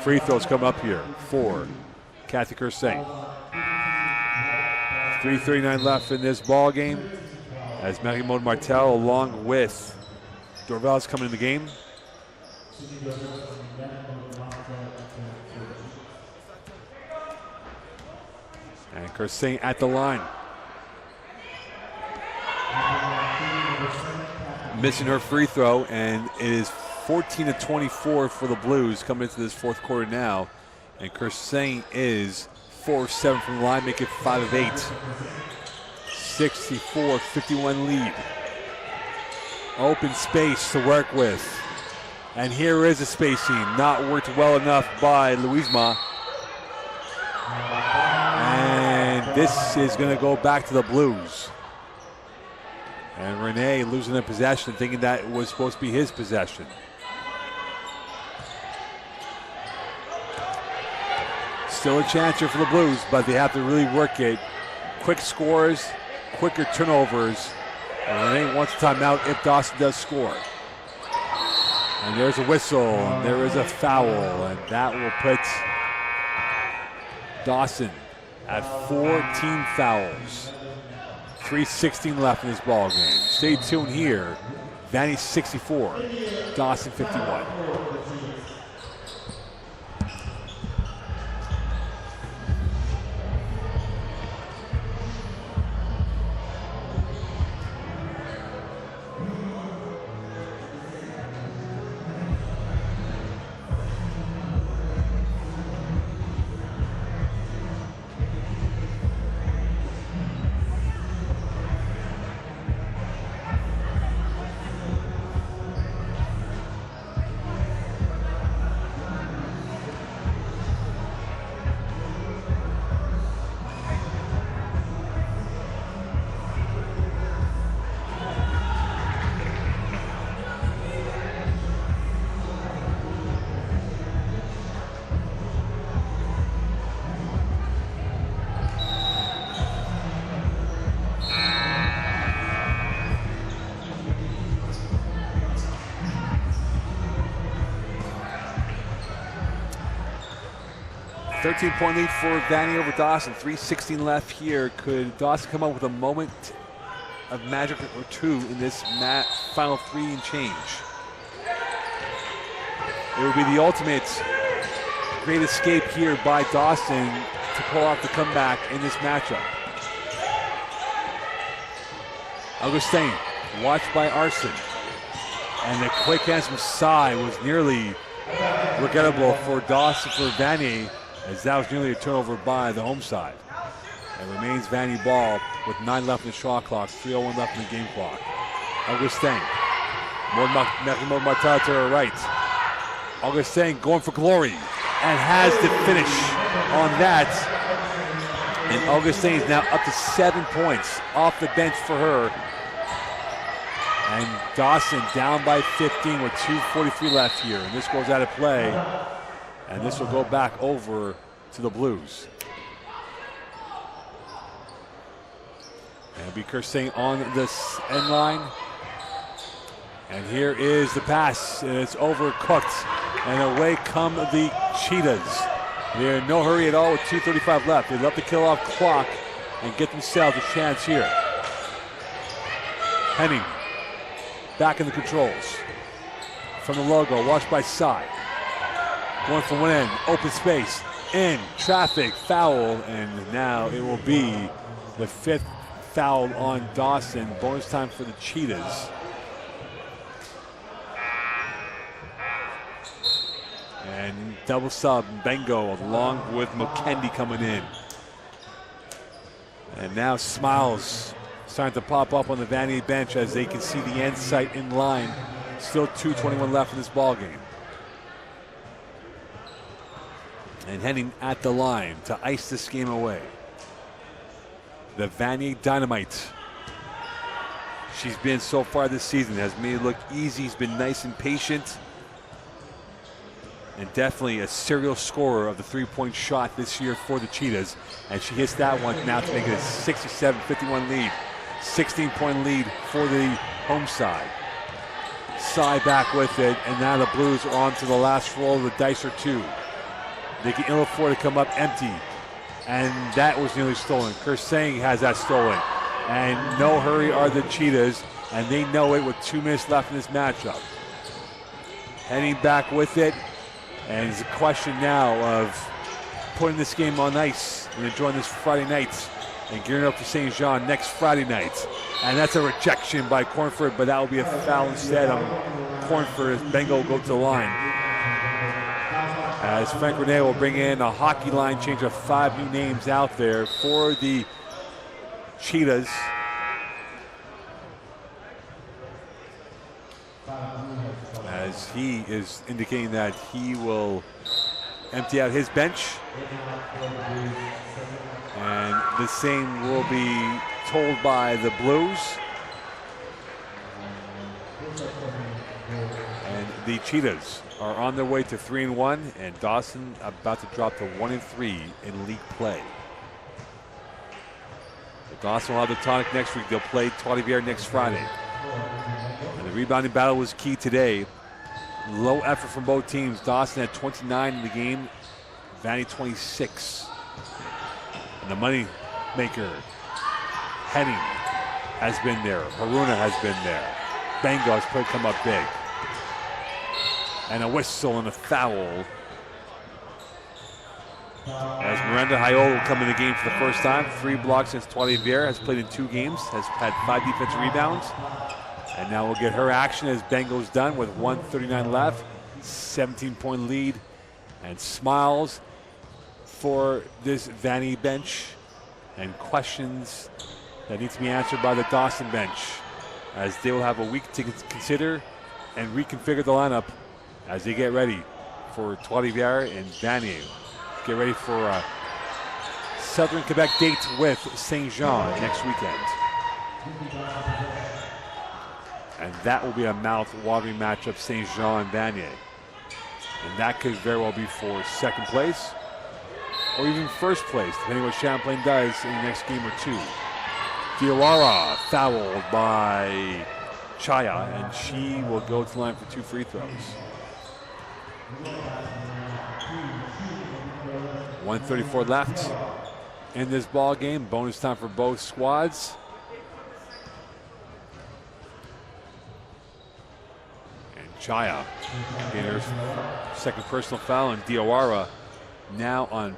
[SPEAKER 1] Free throws come up here for Kathy Kersey. 3:39 left in this ball game as Marie-Maude Martel along with Dorval's coming in the game. And Kersey at the line. Missing her free throw, and it is 14-24 for the Blues coming into this fourth quarter now. And Kersey is 4 of 7 from the line, make it 5 of 8. 64-51 lead. Open space to work with. And here is a spacing, not worked well enough by Louisma. And this is going to go back to the Blues. And Renee losing the possession, thinking that it was supposed to be his possession. Still a chance here for the Blues, but they have to really work it. Quick scores, quicker turnovers. And Renee wants a timeout if Dawson does score. And there's a whistle, and there is a foul, and that will put Dawson at 14 fouls. 3:16 left in this ball game. Stay tuned here. Vanier 64, Dawson 51. 13-point lead for Vanier over Dawson. 3:16 left here. Could Dawson come up with a moment of magic or two in this final 3 and change? It would be the ultimate great escape here by Dawson to pull off the comeback in this matchup. Augustin, watched by Arson. And the quick hands from Sai was nearly regrettable for Dawson, for Vanier, as that was nearly a turnover by the home side. It remains Vanier ball with 9 left in the shot clock, 3:01 left in the game clock. Augustin, Mata to her right. Augustin going for glory and has the finish on that. And Augustin is now up to 7 points off the bench for her. And Dawson down by 15 with 2:43 left here. And this goes out of play. And this will go back over to the Blues. And it'll be Kirsten on this end line. And here is the pass. And it's overcooked. And away come the Cheetahs. They're in no hurry at all with 2:35 left. They love to kill off clock and get themselves a chance here. Henning back in the controls. From the logo, watched by Sai. Going from one end, open space, in, traffic, foul, and now it will be the 5th foul on Dawson. Bonus time for the Cheetahs. And double sub, Bengo along with McKendy coming in. And now Smiles starting to pop up on the Vanier bench as they can see the end sight in line. Still 2:21 left in this ball game. And Henning at the line to ice this game away. The Vanier Dynamite. She's been so far this season, has made it look easy. She's been nice and patient. And definitely a serial scorer of the 3-point shot this year for the Cheetahs. And she hits that one now to make it a 67-51 lead. 16-point lead for the home side. Sai back with it, and now the Blues are on to the last roll of the dice or two. They can ill afford to come up empty. And that was nearly stolen. Kersang has that stolen. And no hurry are the Cheetahs, and they know it with 2 minutes left in this matchup. Heading back with it, and it's a question now of putting this game on ice and enjoying this Friday night and gearing up for St. Jean next Friday night. And that's a rejection by Cornford, but that will be a foul instead on Cornford as Bengo will go to the line. As Frank Rene will bring in a hockey line change of 5 new names out there for the Cheetahs. As he is indicating that he will empty out his bench. And the same will be told by the Blues. And the Cheetahs are on their way to 3-1, and Dawson about to drop to 1-3 in league play. So Dawson will have the tonic next week. They'll play Trois-Rivières next Friday. And the rebounding battle was key today. Low effort from both teams. Dawson had 29 in the game, Vanier 26. And the money maker, Henning, has been there. Haruna has been there. Bengo has come up big. And a whistle and a foul. As Miranda Hyola will come in the game for the first time. 3 blocks since Trois-Rivières, has played in 2 games, has had 5 defensive rebounds. And now we'll get her action as Bengo's done with 1:39 left. 17-point lead. And Smiles for this Vanier bench. And questions that need to be answered by the Dawson bench, as they will have a week to consider and reconfigure the lineup as they get ready for Trois-Rivières and Vanier. Get ready for a Southern Quebec date with St. Jean next weekend. And that will be a mouth-watering matchup, St. Jean and Vanier. And that could very well be for second place or even first place, depending what Champlain does in the next game or 2. Diawara fouled by Chaya, and she will go to the line for 2 free throws. 1:34 left in this ball game. Bonus time for both squads. And Chaya getting her second personal foul, and Diawara now on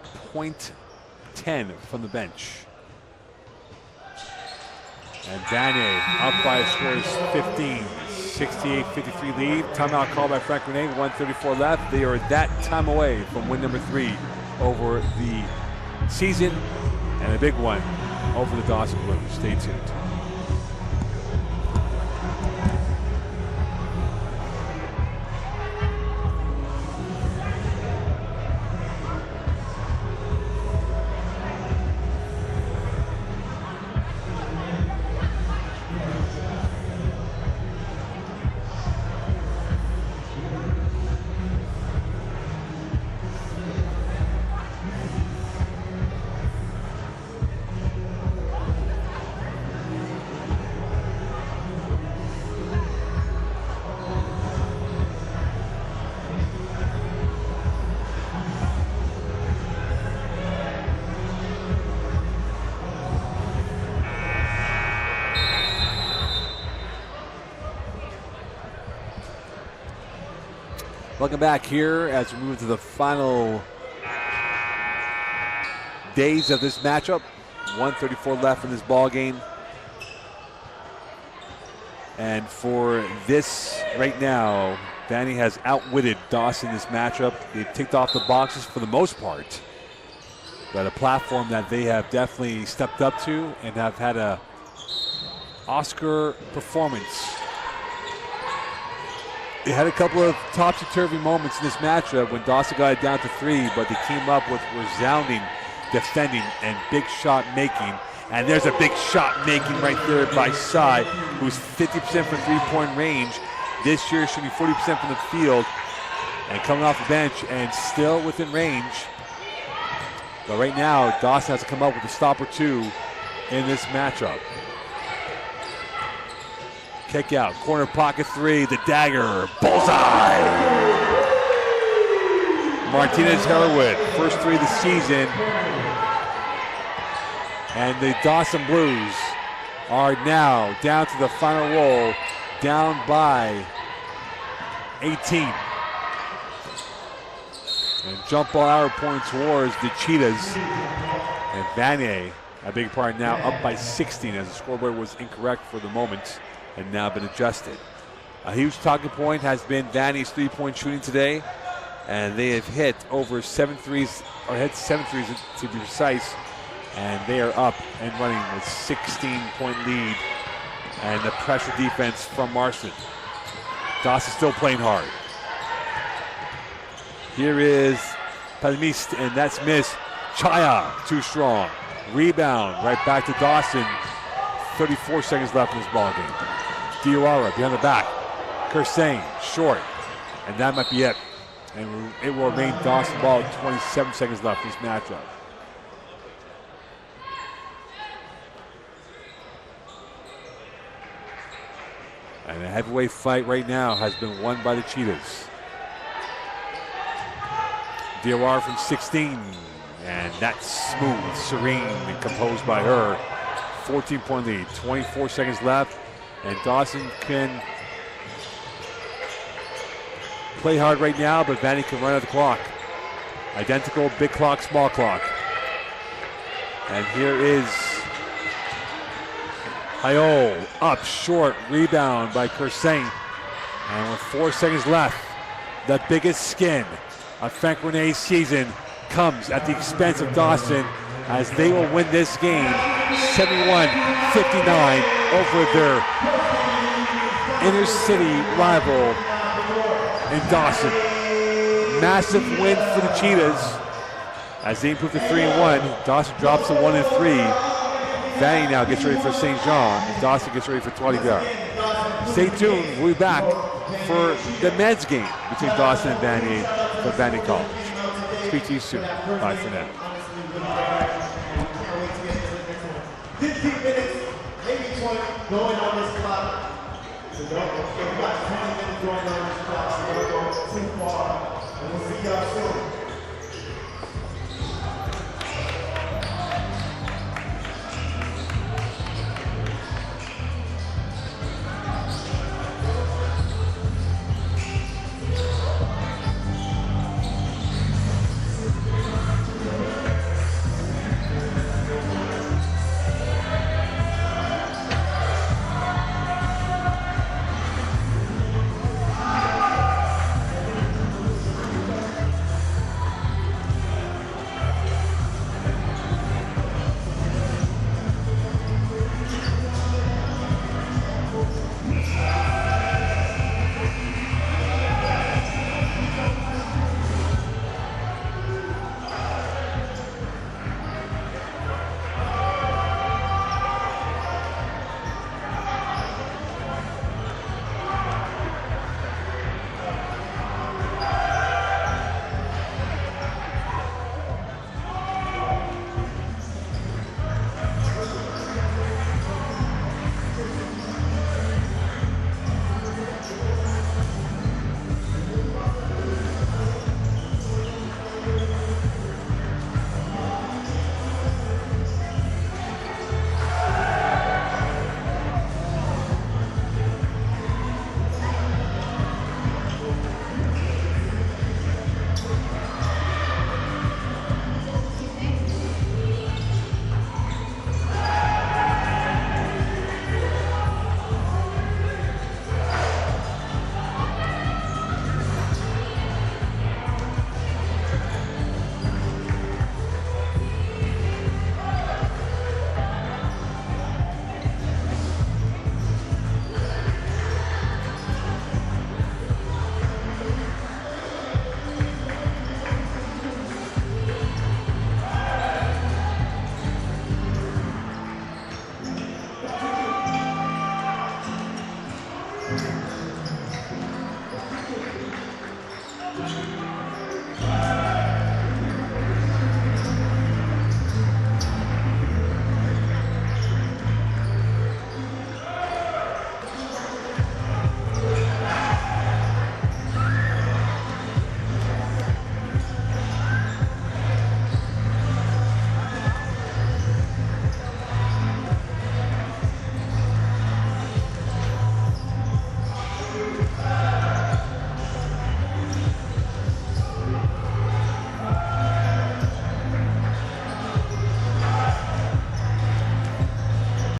[SPEAKER 1] .10 from the bench. And Vanier up by a score of 15. 68-53 lead. Timeout call by Frank Renee. 1:34 left. They are that time away from win number 3 over the season, and a big one over the Dawson Blues. Stay tuned. Welcome back here as we move to the final days of this matchup. 1:34 left in this ball game. And for this right now, Vanier has outwitted Dawson this matchup. They've ticked off the boxes for the most part, but a platform that they have definitely stepped up to and have had a Oscar performance. They had a couple of topsy-turvy moments in this matchup when Dawson got it down to 3, but they came up with resounding defending and big shot making. And there's a big shot making right there by Sai, who's 50% from three-point range. This year shooting 40% from the field and coming off the bench and still within range. But right now, Dawson has to come up with a stop or two in this matchup. Kick out, corner pocket 3, the dagger, bullseye! Martinez Hellerwood, first 3 of the season. And the Dawson Blues are now down to the final roll, down by 18. And jump ball arrow pointing towards the Cheetahs. And Vanier, a big part now, up by 16 as the scoreboard was incorrect for the moment and now been adjusted. A huge talking point has been Vanier's three-point shooting today, and they have hit over 7 threes, or hit 7 threes to be precise, and they are up and running with 16-point lead, and the pressure defense from Marston. Dawson still playing hard. Here is Palmist, and that's missed. Chaya, too strong. Rebound, right back to Dawson. 34 seconds left in this ball game. Diawara behind the back. Kursane, short, and that might be it. And it will remain Dawson ball with 27 seconds left in this matchup. And a heavyweight fight right now has been won by the Cheetahs. Diawara from 16, and that's smooth, serene, and composed by her. 14-point lead, 24 seconds left, and Dawson can play hard right now, but Vanier can run out the clock. Identical, big clock, small clock. And here is Hayol, up short, rebound by Kursane. And with 4 seconds left, the biggest skin of Frank Renee's season comes at the expense of Dawson, as they will win this game 71-59 over their inner city rival in Dawson. Massive win for the Cheetahs as they improve to 3-1. Dawson drops to 1-3. Vanier now gets ready for St. Jean, and Dawson gets ready for Trois-Rivières. Stay tuned. We'll be back for the men's game between Dawson and Vanier from Vanier College. Speak to you soon. Bye for now.
[SPEAKER 2] 15 minutes, maybe 20 going on this clock. So don't, if you got 20 minutes going on this clock, so don't go too far. And we'll see y'all soon.